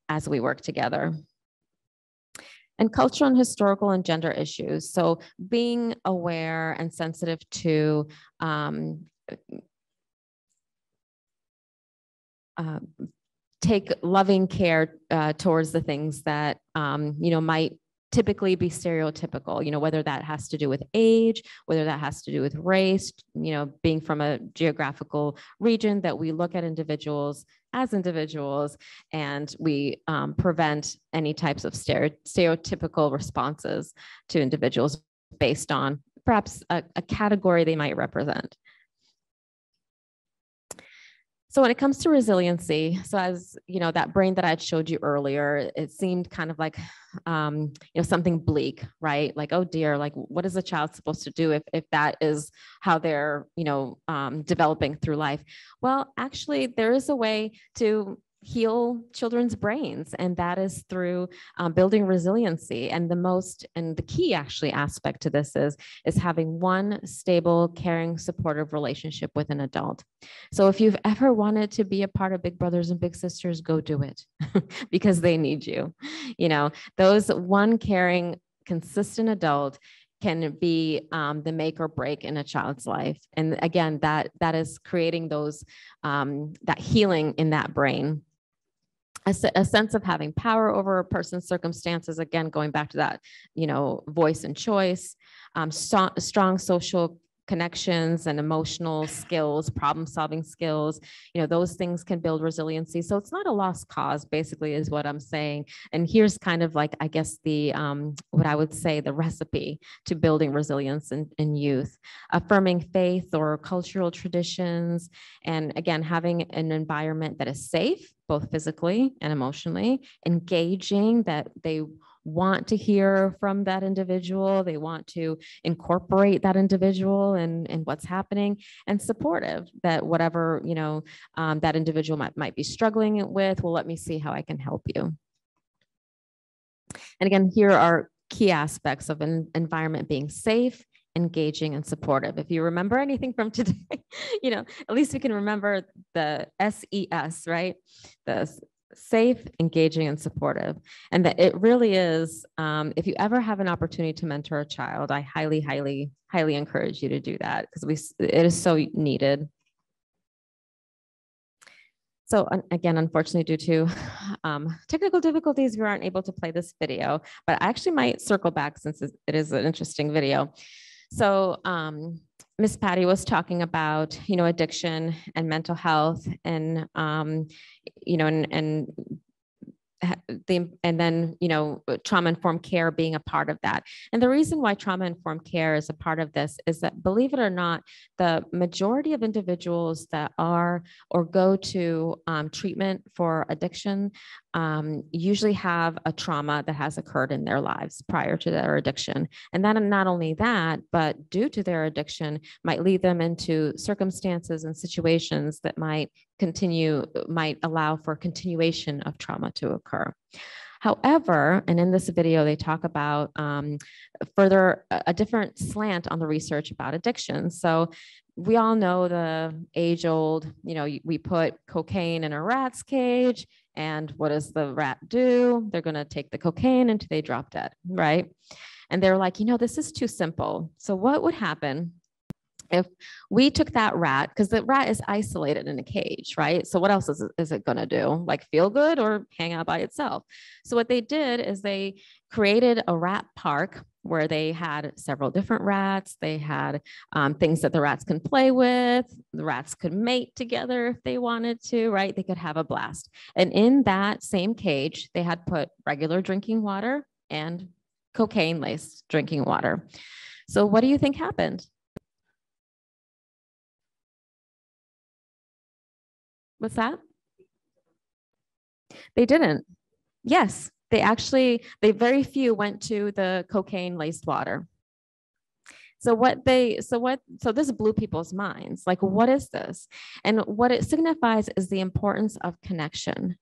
as we work together. And cultural and historical and gender issues. So being aware and sensitive to take loving care towards the things that, might typically be stereotypical, whether that has to do with age, whether that has to do with race, being from a geographical region, that we look at individuals as individuals and we prevent any types of stereotypical responses to individuals based on perhaps a category they might represent. So when it comes to resiliency, so as that brain that I had showed you earlier, it seemed kind of like, something bleak, right? Like, oh dear, like what is a child supposed to do if that is how they're, developing through life? Well, actually, there is a way to heal children's brains, and that is through building resiliency. And the key actually aspect to this is having one stable, caring, supportive relationship with an adult. So if you've ever wanted to be a part of Big Brothers and Big Sisters, go do it because they need you. Those one caring, consistent adult can be the make or break in a child's life. And again, that is creating those that healing in that brain. A sense of having power over a person's circumstances, again, going back to that, voice and choice, strong social connections and emotional skills, problem-solving skills, those things can build resiliency. So it's not a lost cause, basically, is what I'm saying. And here's kind of like, I guess, the what I would say the recipe to building resilience in youth: affirming faith or cultural traditions, and again, having an environment that is safe, both physically and emotionally, engaging, that they want to hear from that individual, they want to incorporate that individual and what's happening, and supportive, that whatever that individual might be struggling with, well, let me see how I can help you. And again, here are key aspects of an environment being safe, engaging, and supportive. If you remember anything from today, at least we can remember the SES, right? The safe, engaging, and supportive. And that it really is, if you ever have an opportunity to mentor a child, I highly, highly, highly encourage you to do that, because it is so needed. So again, unfortunately, due to technical difficulties, we aren't able to play this video, but I actually might circle back since it is an interesting video. So Miss Patty was talking about, addiction and mental health, and, and then, trauma-informed care being a part of that. And the reason why trauma-informed care is a part of this is that, believe it or not, the majority of individuals that are or go to treatment for addiction usually have a trauma that has occurred in their lives prior to their addiction. And then not only that, but due to their addiction, might lead them into circumstances and situations that might allow for continuation of trauma to occur. However, and in this video, they talk about further a different slant on the research about addiction. So we all know the age-old, we put cocaine in a rat's cage, and what does the rat do? They're going to take the cocaine until they drop dead, right? And they're like, this is too simple. So what would happen If we took that rat, because the rat is isolated in a cage, right? So what else is it going to do? Like feel good or hang out by itself? So what they did is they created a rat park where they had several different rats. They had things that the rats can play with. The rats could mate together if they wanted to, right? They could have a blast. And in that same cage, they had put regular drinking water and cocaine-laced drinking water. So what do you think happened? What's that? They didn't. Yes, they very few went to the cocaine laced water. So this blew people's minds. Like, what is this? And what it signifies is the importance of connection,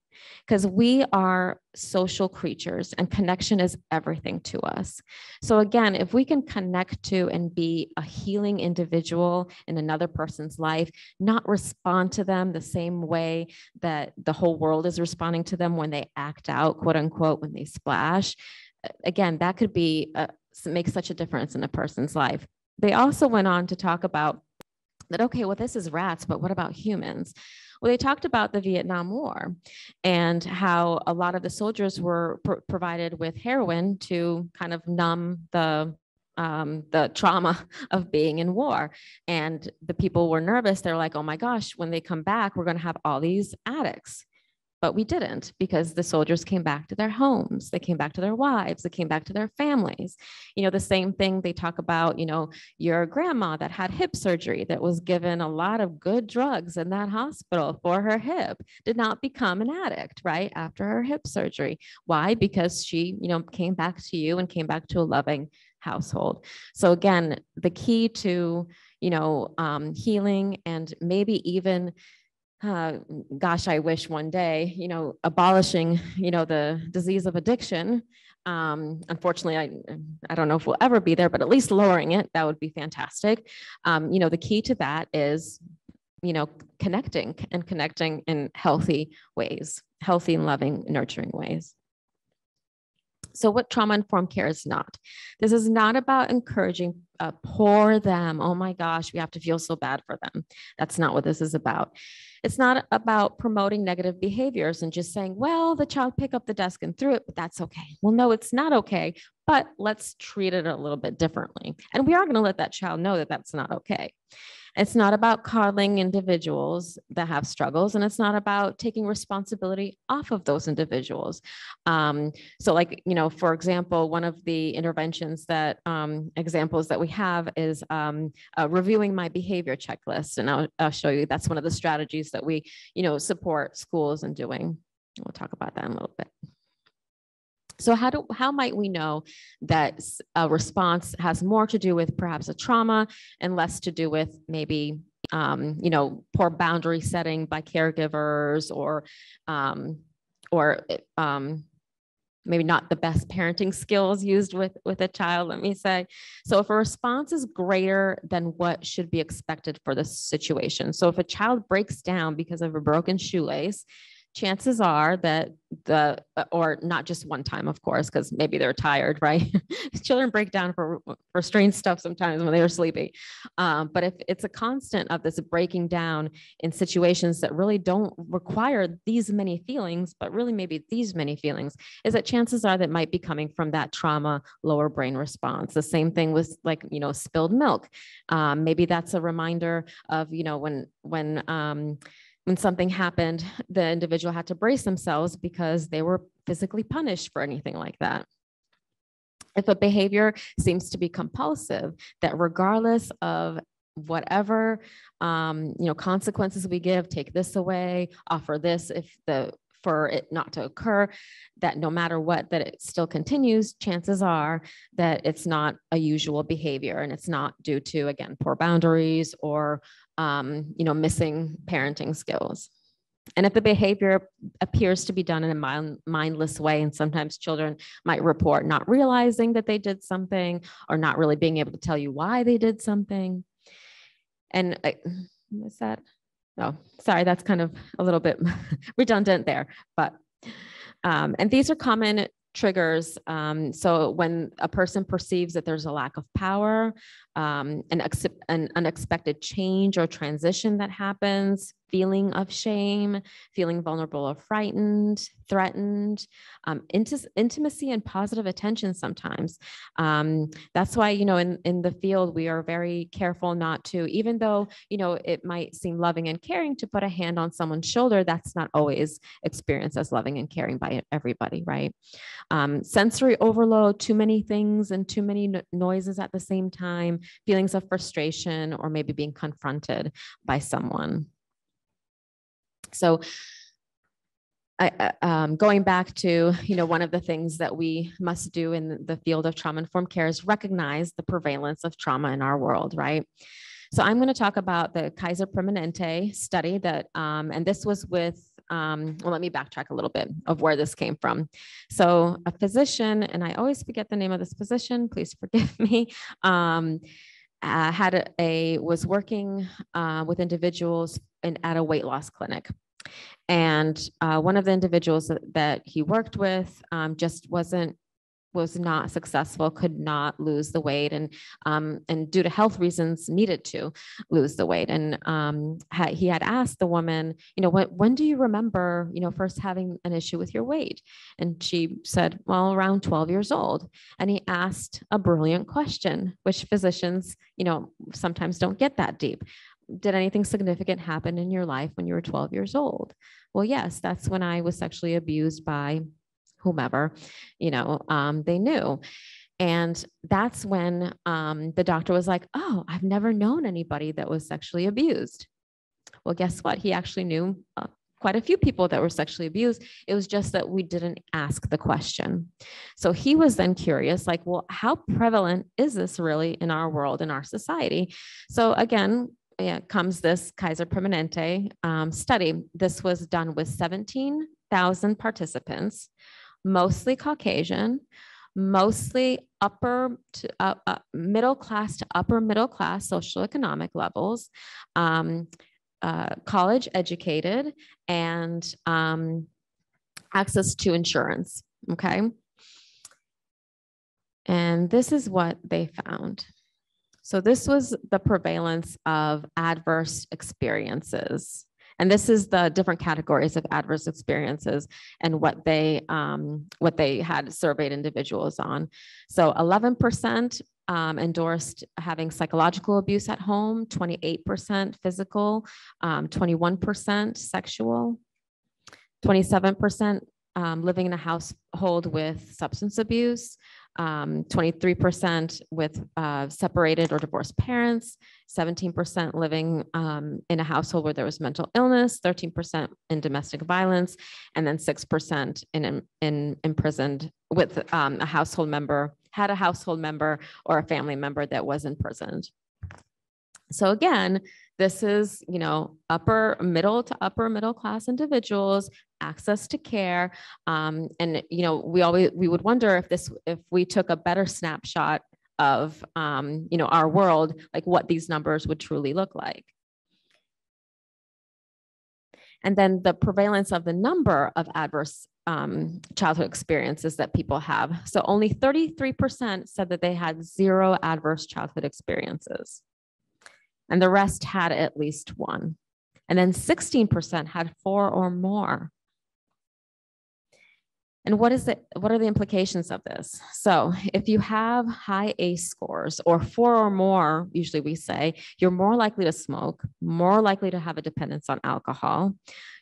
because we are social creatures and connection is everything to us. So again, if we can connect to and be a healing individual in another person's life, not respond to them the same way that the whole world is responding to them when they act out, quote unquote, when they splash, again, that could be make such a difference in a person's life. They also went on to talk about that, okay, well, this is rats, but what about humans? Well, they talked about the Vietnam War and how a lot of the soldiers were provided with heroin to kind of numb the trauma of being in war. And the people were nervous. They're like, oh my gosh, when they come back, we're going to have all these addicts. But we didn't, because the soldiers came back to their homes. They came back to their wives. They came back to their families. You know, the same thing they talk about, you know, your grandma that had hip surgery, that was given a lot of good drugs in that hospital for her hip, did not become an addict, right, after her hip surgery. Why? Because she, you know, came back to you and came back to a loving household. So again, the key to, you know, healing and maybe even gosh, I wish one day, you know, abolishing, you know, the disease of addiction. Unfortunately, I don't know if we'll ever be there, but at least lowering it, that would be fantastic. You know, the key to that is, you know, connecting in healthy ways, healthy and loving, nurturing ways. So what trauma-informed care is not. This is not about encouraging poor them. Oh my gosh, we have to feel so bad for them. That's not what this is about. It's not about promoting negative behaviors and just saying, well, the child picked up the desk and threw it, but that's okay. Well, no, it's not okay, but let's treat it a little bit differently. And we are going to let that child know that that's not okay. It's not about coddling individuals that have struggles, and it's not about taking responsibility off of those individuals. So like, you know, for example, one of the interventions that examples that we have is reviewing my behavior checklist. And I'll show you, that's one of the strategies that we, you know, support schools in doing. We'll talk about that in a little bit. So how might we know that a response has more to do with perhaps a trauma and less to do with maybe, you know, poor boundary setting by caregivers or maybe not the best parenting skills used with a child, let me say. So if a response is greater than what should be expected for the situation. So if a child breaks down because of a broken shoelace, chances are that or not just one time, of course, because maybe they're tired, right? Children break down for strange stuff sometimes when they are sleepy. But if it's a constant of this breaking down in situations that really don't require these many feelings, but really maybe these many feelings, is that chances are that might be coming from that trauma lower brain response. The same thing with, like, you know, spilled milk. Maybe that's a reminder of, you know, when something happened, the individual had to brace themselves because they were physically punished for anything like that. If a behavior seems to be compulsive, that regardless of whatever, you know, consequences we give, take this away, offer this for it not to occur, that no matter what, that it still continues, chances are that it's not a usual behavior and it's not due to, again, poor boundaries or, you know, missing parenting skills. And if the behavior appears to be done in a mindless way, and sometimes children might report not realizing that they did something or not really being able to tell you why they did something. And what's that? Oh, sorry, that's kind of a little bit redundant there, but, and these are common triggers. So when a person perceives that there's a lack of power, an unexpected change or transition that happens, feeling of shame, feeling vulnerable or frightened, threatened, intimacy and positive attention sometimes. That's why, in the field, we are very careful not to, even though, it might seem loving and caring to put a hand on someone's shoulder, that's not always experienced as loving and caring by everybody, right? Sensory overload, too many things and too many noises at the same time, feelings of frustration, or maybe being confronted by someone. So going back to, one of the things that we must do in the field of trauma-informed care is recognize the prevalence of trauma in our world, right? So I'm going to talk about the Kaiser Permanente study that, and this was with, well, let me backtrack a little bit of where this came from. So a physician, and I always forget the name of this physician, please forgive me, was working with individuals at a weight loss clinic. And one of the individuals that he worked with just was not successful, could not lose the weight, and due to health reasons needed to lose the weight. And he had asked the woman, when do you remember, first having an issue with your weight? And she said, well, around 12 years old. And he asked a brilliant question, which physicians, sometimes don't get that deep. Did anything significant happen in your life when you were 12 years old? Well, yes, that's when I was sexually abused by whomever, they knew. And that's when the doctor was like, oh, I've never known anybody that was sexually abused. Well, guess what? He actually knew quite a few people that were sexually abused. It was just that we didn't ask the question. So he was then curious, like, well, how prevalent is this really in our world, in our society? So again, comes this Kaiser Permanente study. This was done with 17,000 participants, mostly Caucasian, mostly middle class to upper middle class socioeconomic levels, college educated, and access to insurance. Okay. And this is what they found. So this was the prevalence of adverse experiences. And this is the different categories of adverse experiences and what they had surveyed individuals on. So 11% endorsed having psychological abuse at home, 28% physical, 21% sexual, 27% living in a household with substance abuse, 23% with separated or divorced parents, 17% living in a household where there was mental illness, 13% in domestic violence, and then 6% in imprisoned with a household member or a family member that was imprisoned. So again, this is, upper middle to upper middle class individuals, access to care. And, we would wonder if we took a better snapshot of, our world, like what these numbers would truly look like. And then the prevalence of the number of adverse childhood experiences that people have. So only 33% said that they had 0 adverse childhood experiences. And the rest had at least 1. And then 16% had 4 or more. And what are the implications of this? So if you have high ACE scores or 4 or more, usually we say, you're more likely to smoke, more likely to have a dependence on alcohol.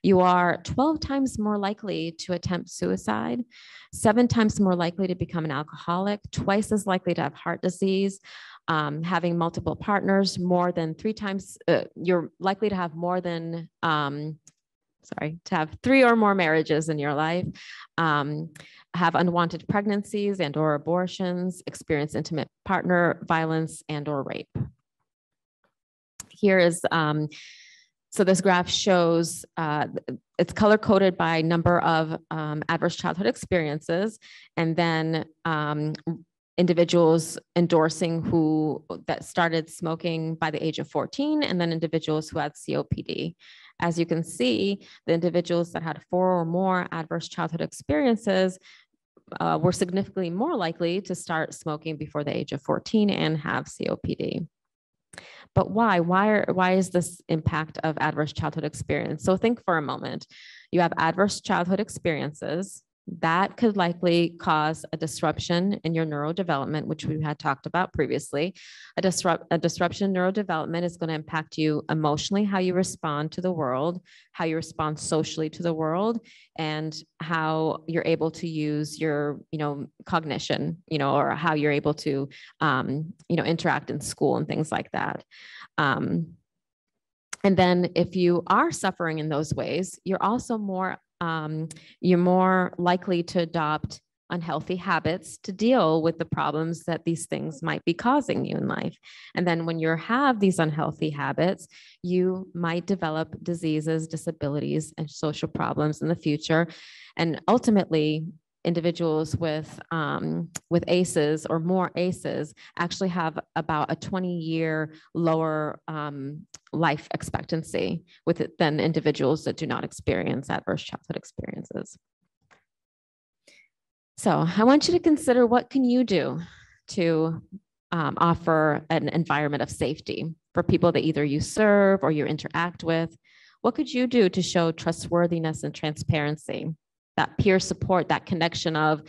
You are 12 times more likely to attempt suicide, 7 times more likely to become an alcoholic, twice as likely to have heart disease, having multiple partners, more than 3 times, you're likely to have more than, to have 3 or more marriages in your life, have unwanted pregnancies and or abortions, experience intimate partner violence and or rape. Here is, so this graph shows, it's color coded by number of adverse childhood experiences, and then individuals endorsing that started smoking by the age of 14, and then individuals who had COPD. As you can see, the individuals that had 4 or more adverse childhood experiences were significantly more likely to start smoking before the age of 14 and have COPD. But why? Why is this impact of adverse childhood experience? So think for a moment. You have adverse childhood experiences that could likely cause a disruption in your neurodevelopment, which we had talked about previously. A disruption in neurodevelopment is going to impact you emotionally, how you respond to the world, how you respond socially to the world, and how you're able to use your, cognition, or how you're able to, interact in school and things like that. And then if you are suffering in those ways, you're also more likely to adopt unhealthy habits to deal with the problems that these things might be causing you in life. And then when you have these unhealthy habits, you might develop diseases, disabilities, and social problems in the future. And ultimately, individuals with ACEs or more ACEs actually have about a 20-year lower life expectancy with it than individuals that do not experience adverse childhood experiences. So I want you to consider, what can you do to offer an environment of safety for people that either you serve or you interact with? What could you do to show trustworthiness and transparency? That peer support, that connection of,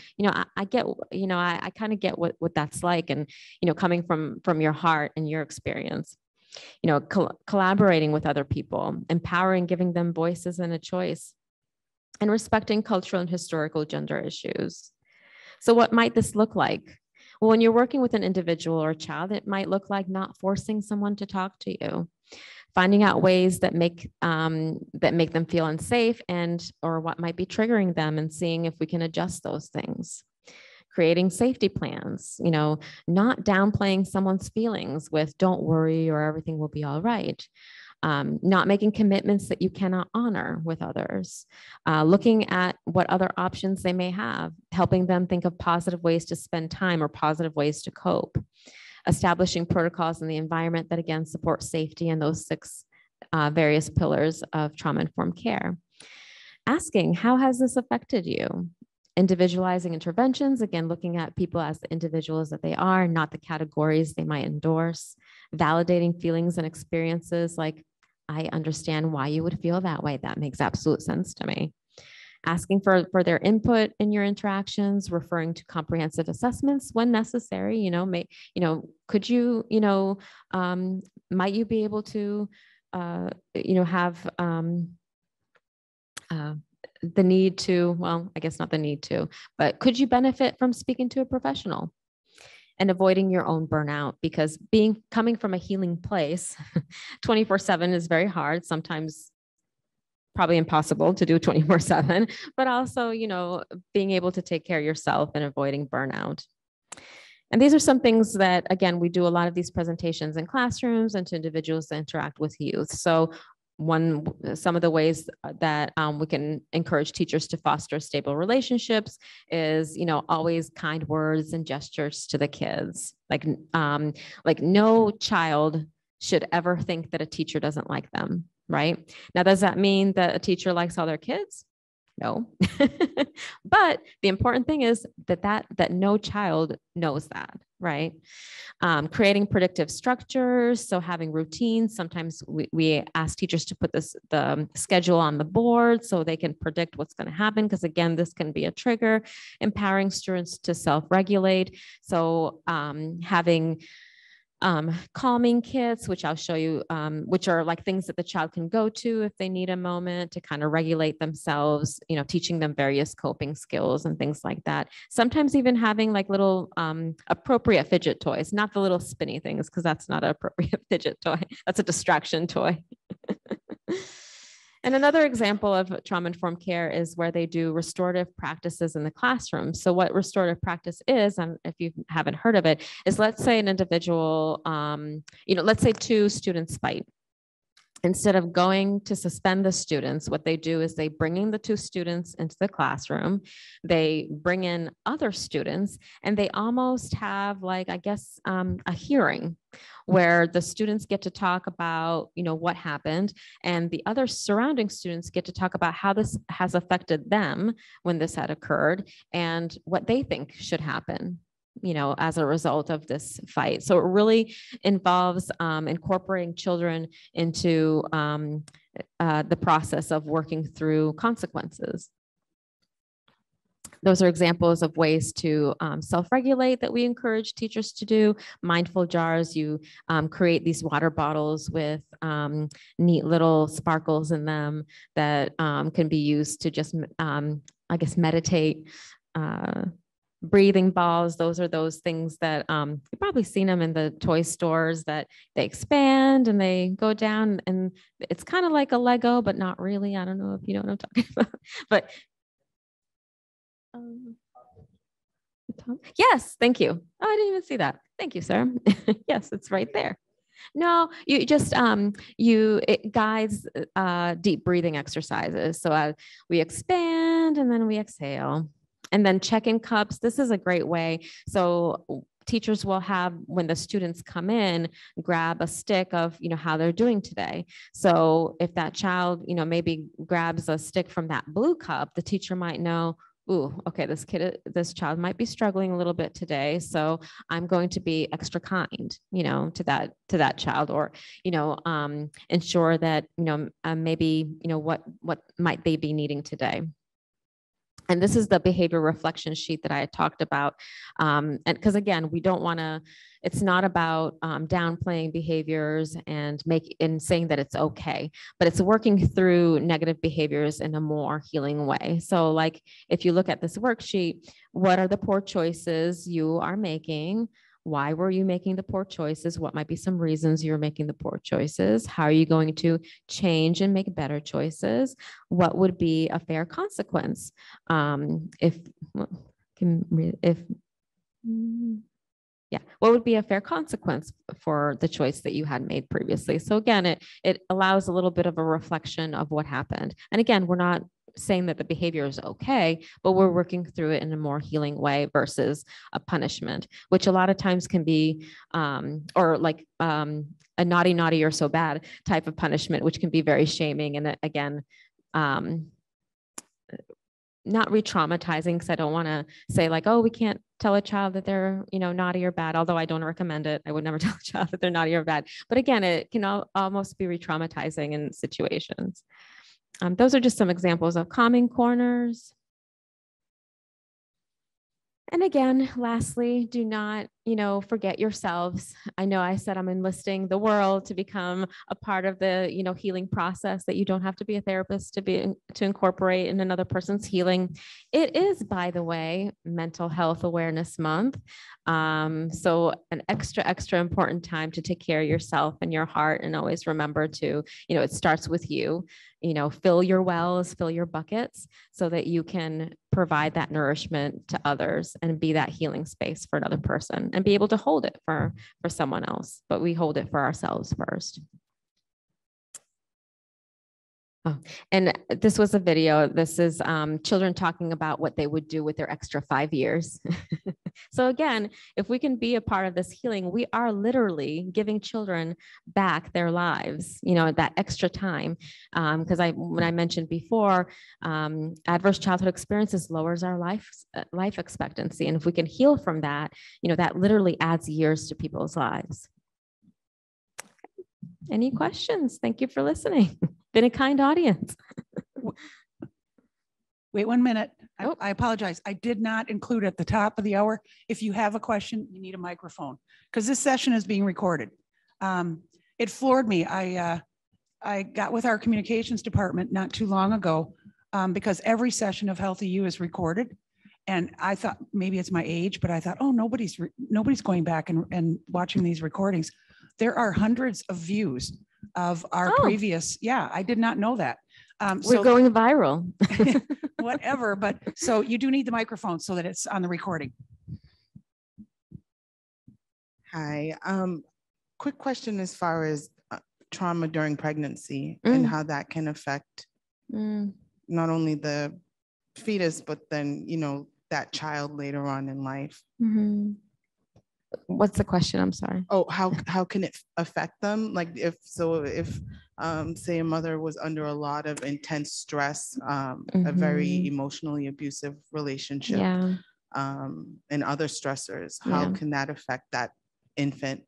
I get, I kind of get what that's like. And, coming from your heart and your experience, collaborating with other people, empowering, giving them voices and a choice, and respecting cultural and historical gender issues. So what might this look like? Well, when you're working with an individual or a child, it might look like not forcing someone to talk to you, finding out ways that make them feel unsafe or what might be triggering them, and seeing if we can adjust those things. Creating safety plans, not downplaying someone's feelings with "don't worry" or "everything will be all right." Not making commitments that you cannot honor with others, looking at what other options they may have, helping them think of positive ways to spend time or positive ways to cope. Establishing protocols in the environment that, again, support safety and those 6 various pillars of trauma-informed care. Asking, how has this affected you? Individualizing interventions, again, looking at people as the individuals that they are, not the categories they might endorse. Validating feelings and experiences, like, I understand why you would feel that way. That makes absolute sense to me. Asking for their input in your interactions, referring to comprehensive assessments when necessary. Could you, might you be able to, have the need to, well, I guess not the need to, but could you benefit from speaking to a professional? And avoiding your own burnout, because coming from a healing place 24/7 is very hard, sometimes probably impossible to do 24/7, but also, being able to take care of yourself and avoiding burnout. And these are some things that, again, we do a lot of these presentations in classrooms and to individuals that interact with youth. So some of the ways that we can encourage teachers to foster stable relationships is, always kind words and gestures to the kids. Like no child should ever think that a teacher doesn't like them, right? Now, does that mean that a teacher likes all their kids? No. But the important thing is that no child knows that, right? Creating predictive structures, so having routines. Sometimes we ask teachers to put the schedule on the board so they can predict what's going to happen, because again, this can be a trigger. Empowering students to self-regulate. So having calming kits, which I'll show you, which are like things that the child can go to if they need a moment to kind of regulate themselves, teaching them various coping skills and things like that. Sometimes even having like little appropriate fidget toys, not the little spinny things, because that's not an appropriate fidget toy. That's a distraction toy. And another example of trauma-informed care is where they do restorative practices in the classroom. So what restorative practice is, and if you haven't heard of it, is let's say an individual, let's say 2 students fight. instead of going to suspend the students, what they do is they bring in the 2 students into the classroom, they bring in other students, and they almost have like, I guess, a hearing where the students get to talk about, what happened, and the other surrounding students get to talk about how this has affected them when this had occurred and what they think should happen, as a result of this fight. So it really involves incorporating children into the process of working through consequences. Those are examples of ways to self-regulate that we encourage teachers to do. Mindful jars, you create these water bottles with neat little sparkles in them that can be used to just, I guess, meditate. Breathing balls, those are those things that you've probably seen them in the toy stores, that they expand and they go down, and it's kind of like a Lego, but not really. I don't know if you know what I'm talking about, but yes, thank you. Oh, I didn't even see that. Thank you, sir. Yes, it's right there. No, you just, it guides deep breathing exercises. So we expand and then we exhale. And then check-in cups. This is a great way. So teachers will have, when the students come in, grab a stick of, how they're doing today. So if that child, maybe grabs a stick from that blue cup, the teacher might know, ooh, okay, this child might be struggling a little bit today. So I'm going to be extra kind, to that child, or, ensure that, maybe, what might they be needing today. And this is the behavior reflection sheet that I had talked about. And because again, we don't want to, it's not about downplaying behaviors and saying that it's okay, but it's working through negative behaviors in a more healing way. So like, if you look at this worksheet, what are the poor choices you are making? Why were you making the poor choices? What might be some reasons you're making the poor choices? How are you going to change and make better choices? What would be a fair consequence? What would be a fair consequence for the choice that you had made previously? So again, it allows a little bit of a reflection of what happened. And again, we're not saying that the behavior is okay, but we're working through it in a more healing way versus a punishment, which a lot of times can be, or like a naughty, you're so bad type of punishment, which can be very shaming. And again, not re-traumatizing, because I don't want to say like, oh, we can't tell a child that they're, naughty or bad, although I don't recommend it. I would never tell a child that they're naughty or bad. But again, it can almost be re-traumatizing in situations. Those are just some examples of calming corners. And again, lastly, do not, forget yourselves. I know I said I'm enlisting the world to become a part of the, healing process, that you don't have to be a therapist to incorporate in another person's healing. It is, by the way, Mental Health Awareness Month. So an extra important time to take care of yourself and your heart, and always remember to, it starts with you. Fill your wells, fill your buckets, so that you can provide that nourishment to others and be that healing space for another person, and be able to hold it for someone else. But we hold it for ourselves first. Oh, and this was a video. This is children talking about what they would do with their extra 5 years. So again, if we can be a part of this healing, we are literally giving children back their lives, that extra time. Because when I mentioned before, adverse childhood experiences lowers our life expectancy. And if we can heal from that, that literally adds years to people's lives. Any questions? Thank you for listening. Been a kind audience. Wait 1 minute. I apologize. I did not include at the top of the hour. If you have a question, you need a microphone, because this session is being recorded. It floored me. I got with our communications department not too long ago, because every session of HealthyU is recorded. And I thought maybe it's my age, but I thought, oh, nobody's going back and watching these recordings. There are hundreds of views of our previous. Yeah, I did not know that. We're going viral. Whatever, but so you do need the microphone so that it's on the recording. Hi, quick question as far as trauma during pregnancy and how that can affect not only the fetus, but then, you know, that child later on in life. What's the question? I'm sorry. Oh, how can it affect them? Like if say a mother was under a lot of intense stress, a very emotionally abusive relationship, and other stressors, how can that affect that infant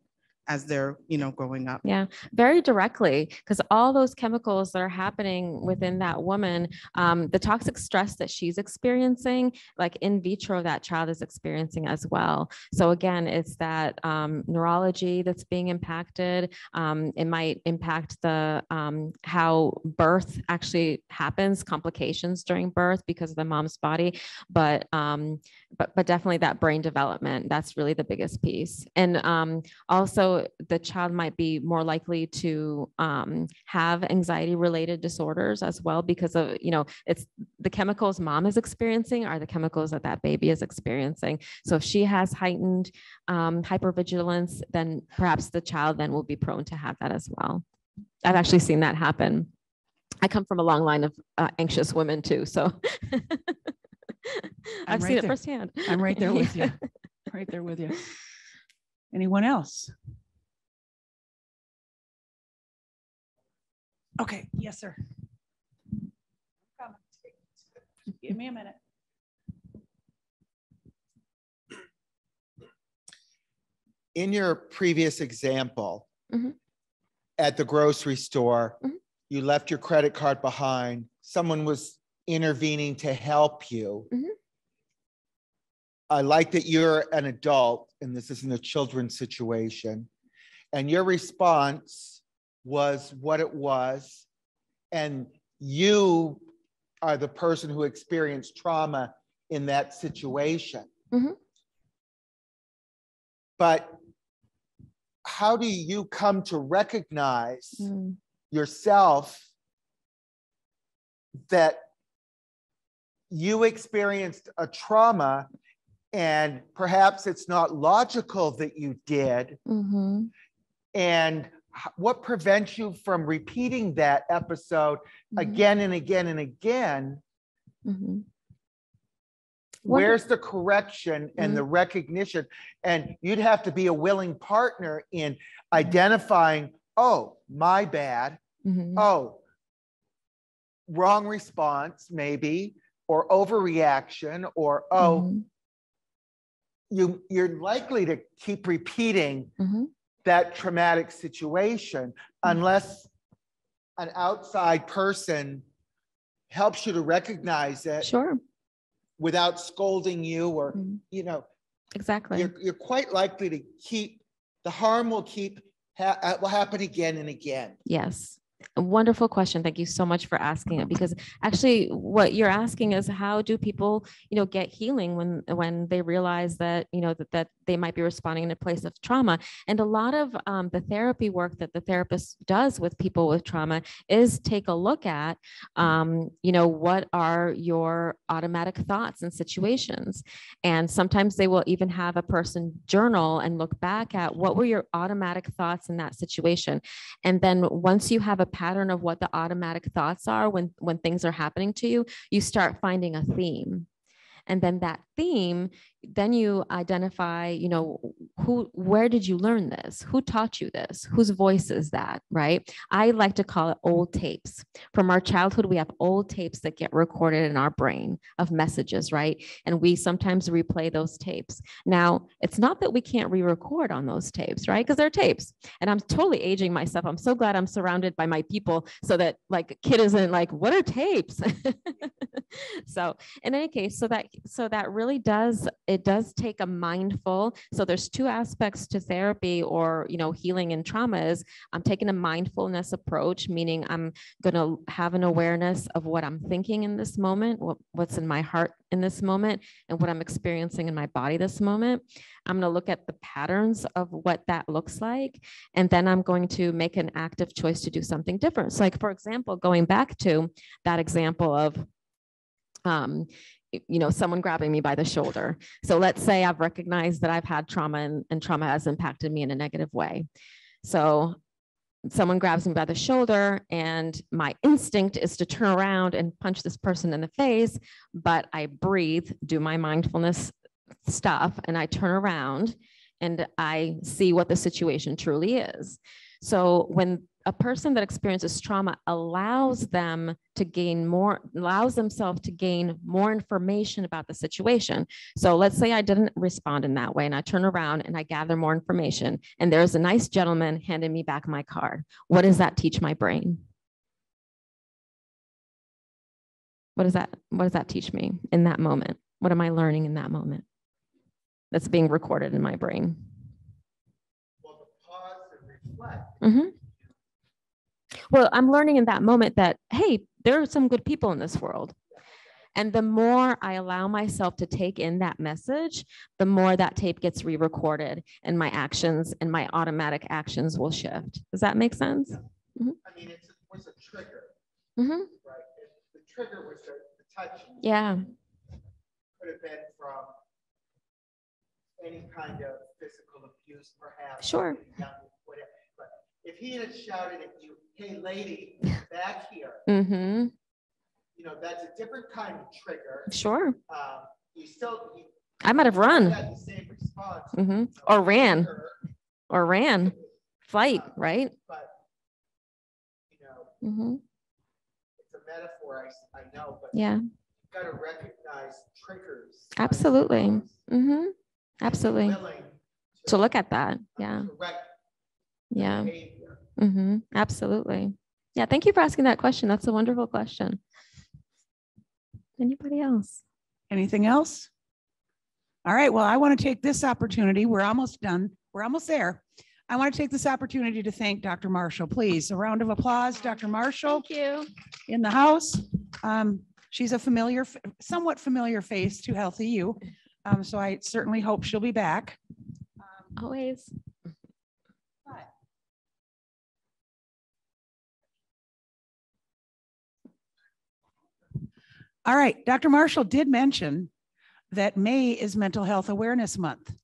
as they're, you know, growing up? Yeah, very directly, because all those chemicals that are happening within that woman, the toxic stress that she's experiencing, like in vitro, that child is experiencing as well. So again, it's that neurology that's being impacted. It might impact the how birth actually happens, complications during birth because of the mom's body, but definitely that brain development, that's really the biggest piece. And also the child might be more likely to have anxiety related disorders as well, because of, you know, it's the chemicals mom is experiencing are the chemicals that that baby is experiencing. So if she has heightened hypervigilance, then perhaps the child then will be prone to have that as well. I've actually seen that happen. I come from a long line of anxious women too, so I've seen it firsthand. I'm right there with you. Right there with you. Anyone else? Okay. Yes, sir. Give me a minute. In your previous example, at the grocery store, you left your credit card behind. Someone was intervening to help you. I like that you're an adult and this isn't a children's situation. And your response was what it was. And you are the person who experienced trauma in that situation. But how do you come to recognize yourself that you experienced a trauma and perhaps it's not logical that you did? And what prevents you from repeating that episode again and again and again? Where's the correction and the recognition? And you'd have to be a willing partner in identifying, oh, my bad. Oh, wrong response, maybe, or overreaction, or oh, you're likely to keep repeating that traumatic situation unless an outside person helps you to recognize it without scolding you, or you know, you're quite likely to keep the harm will happen again and again. Yes. A wonderful question. Thank you so much for asking it, because actually what you're asking is how do people, you know, get healing when they realize that, you know, that they might be responding in a place of trauma. And a lot of the therapy work that the therapist does with people with trauma is take a look at, you know, what are your automatic thoughts and situations. And sometimes they will even have a person journal and look back at what were your automatic thoughts in that situation. And then once you have a pattern of what the automatic thoughts are when things are happening to you, you start finding a theme. And then that theme, then you identify, you know, where did you learn this? Who taught you this? Whose voice is that, right? I like to call it old tapes. From our childhood, we have old tapes that get recorded in our brain of messages, right? And we sometimes replay those tapes. Now, it's not that we can't re-record on those tapes, right? Because they're tapes. And I'm totally aging myself. I'm so glad I'm surrounded by my people so that like a kid isn't like, what are tapes? So in any case, so that really does take a mindful, so there's two aspects to therapy or, you know, healing and trauma is I'm taking a mindfulness approach, meaning I'm going to have an awareness of what I'm thinking in this moment, what's in my heart in this moment, and what I'm experiencing in my body this moment. I'm going to look at the patterns of what that looks like. And then I'm going to make an active choice to do something different. So like, for example, going back to that example of, you know, someone grabbing me by the shoulder. So let's say I've recognized that I've had trauma and trauma has impacted me in a negative way. So someone grabs me by the shoulder and my instinct is to turn around and punch this person in the face, but I breathe, do my mindfulness stuff, and I turn around and I see what the situation truly is. So when a person that experiences trauma allows themselves to gain more information about the situation. So let's say I didn't respond in that way and I turn around and I gather more information and there's a nice gentleman handing me back my card. What does that teach my brain? What does that teach me in that moment? What am I learning in that moment that's being recorded in my brain? Well, the pause and reflect. Mm-hmm. Well, I'm learning in that moment that, hey, there are some good people in this world. And the more I allow myself to take in that message, the more that tape gets re-recorded and my actions and my automatic actions will shift. Does that make sense? Mm-hmm. I mean, it was a trigger, mm-hmm. right? The trigger was the touch. Yeah. Could have been from any kind of physical abuse, perhaps. Sure. Whatever. But if he had shouted at you, "Hey, lady, back here," mm-hmm. you know, that's a different kind of trigger. Sure. I might have run. Had the same response. Mm-hmm. So or ran. Flight, right? But, you know, mm-hmm. it's a metaphor, I know, but yeah. you've got to recognize triggers. Absolutely. Mm-hmm. Absolutely. To look at that. Yeah. Yeah. Mm-hmm. Absolutely. Yeah. Thank you for asking that question. That's a wonderful question. Anybody else? Anything else? All right. Well, I want to take this opportunity. We're almost done. We're almost there. I want to take this opportunity to thank Dr. Marshall. Please, a round of applause, Dr. Marshall. Thank you. In the house. She's a somewhat familiar face to HealthyU. So I certainly hope she'll be back. Always. All right. Dr. Marshall did mention that May is Mental Health Awareness Month.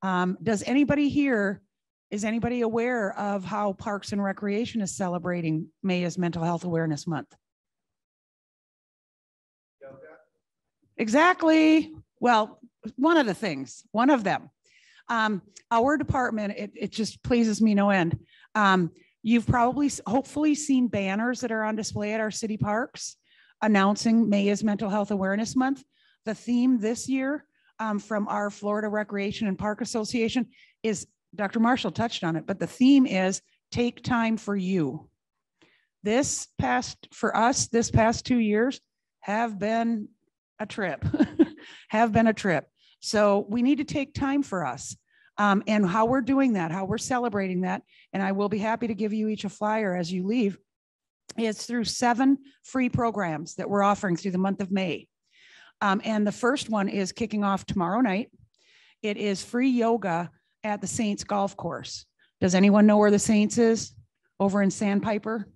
Is anybody aware of how Parks and Recreation is celebrating May as Mental Health Awareness Month? Yoga. Exactly. Well, one of them. Our department, it just pleases me no end. You've hopefully seen banners that are on display at our city parks announcing May is Mental Health Awareness Month. The theme this year from our Florida Recreation and Park Association is, Dr. Marshall touched on it, but the theme is take time for you. This past 2 years have been a trip, So we need to take time for us and how we're doing that, how we're celebrating that. And I will be happy to give you each a flyer as you leave. It's through 7 free programs that we're offering through the month of May. And the first one is kicking off tomorrow night. It is free yoga at the Saints Golf Course. Does anyone know where the Saints is? Over in Sandpiper.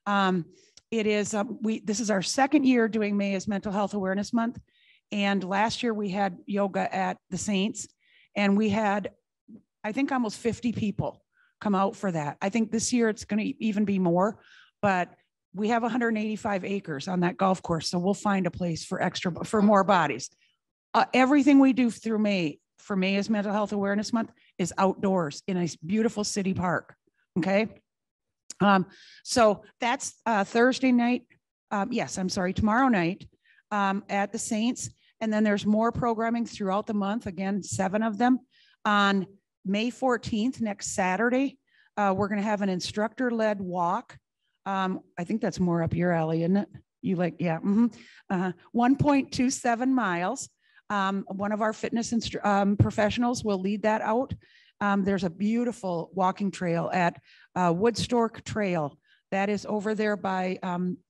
This is our second year doing May as Mental Health Awareness Month. And last year we had yoga at the Saints and we had, I think, almost 50 people come out for that. I think this year it's going to even be more, but we have 185 acres on that golf course. So we'll find a place for more bodies. Everything we do through May for May is Mental Health Awareness Month is outdoors in a beautiful city park. Okay. So that's Thursday night. Tomorrow night at the Saints. And then there's more programming throughout the month. Again, 7 of them. On May 14th, next Saturday, we're going to have an instructor-led walk. I think that's more up your alley, isn't it? You like, yeah. 1.27 miles. One of our fitness professionals will lead that out. There's a beautiful walking trail at Woodstork Trail. That is over there by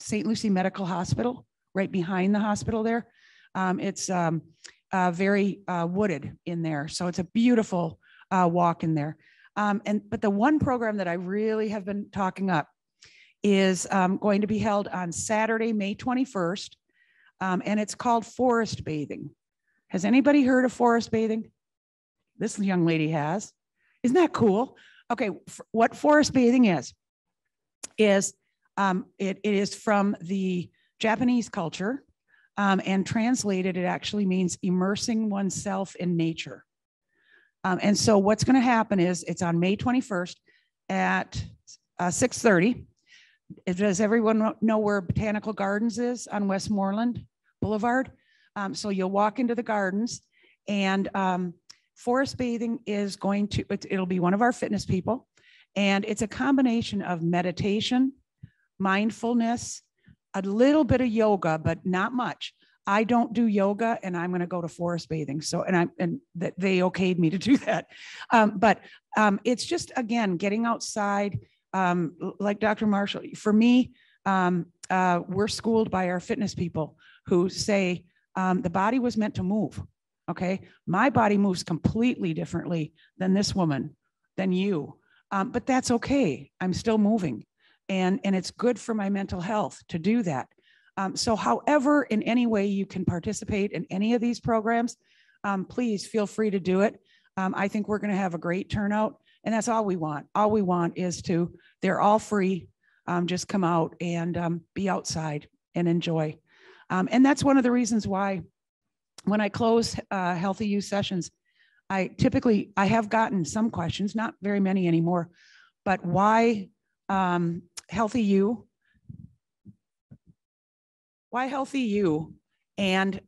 St. Lucie Medical Hospital, right behind the hospital there. It's very wooded in there. So it's a beautiful walk in there. But the one program that I really have been talking up is going to be held on Saturday, May 21st. And it's called forest bathing. Has anybody heard of forest bathing? This young lady has. Isn't that cool? Okay, what forest bathing is, is it is from the Japanese culture, and translated, it actually means immersing oneself in nature. And so what's going to happen is it's on May 21st at 6:30. Does everyone know where Botanical Gardens is on Westmoreland Boulevard? So you'll walk into the gardens, and forest bathing is going to, it'll be one of our fitness people. And it's a combination of meditation, mindfulness, a little bit of yoga, but not much. I don't do yoga, and I'm going to go to forest bathing. So, and that they okayed me to do that. But it's just, again, getting outside. Like Dr. Marshall, for me, we're schooled by our fitness people who say the body was meant to move. Okay. My body moves completely differently than this woman, than you. But that's okay. I'm still moving, and it's good for my mental health to do that. So however, in any way you can participate in any of these programs, please feel free to do it. I think we're going to have a great turnout, and that's all we want. All we want is they're all free. Just come out and be outside and enjoy. And that's one of the reasons why when I close HealthyU sessions, I have gotten some questions, not very many anymore, but why HealthyU? Why HealthyU and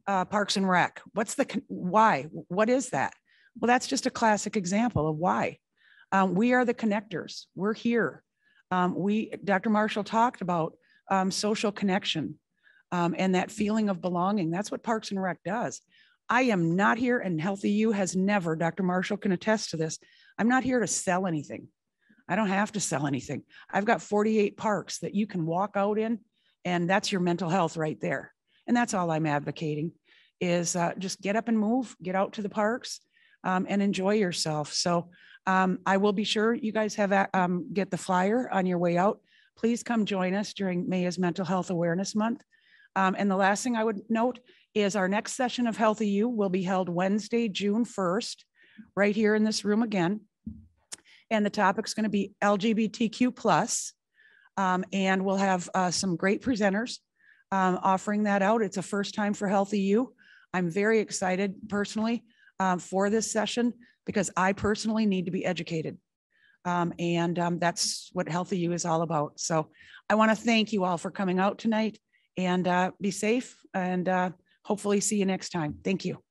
Parks and Rec? Why? What is that? Well, that's just a classic example of why. We are the connectors. We're here. Dr. Marshall talked about social connection and that feeling of belonging. That's what Parks and Rec does. I am not here, and HealthyU has never, Dr. Marshall can attest to this, I'm not here to sell anything. I don't have to sell anything. I've got 48 parks that you can walk out in, and that's your mental health right there. And that's all I'm advocating is just get up and move, get out to the parks and enjoy yourself. So I will be sure you guys have get the flyer on your way out. Please come join us during May is Mental Health Awareness Month. And the last thing I would note is our next session of HealthyU will be held Wednesday, June 1st, right here in this room again. And the topic's going to be LGBTQ+. And we'll have some great presenters offering that out. It's a first time for HealthyU. I'm very excited personally for this session because I personally need to be educated. And that's what HealthyU is all about. So I want to thank you all for coming out tonight, and be safe, and hopefully see you next time. Thank you.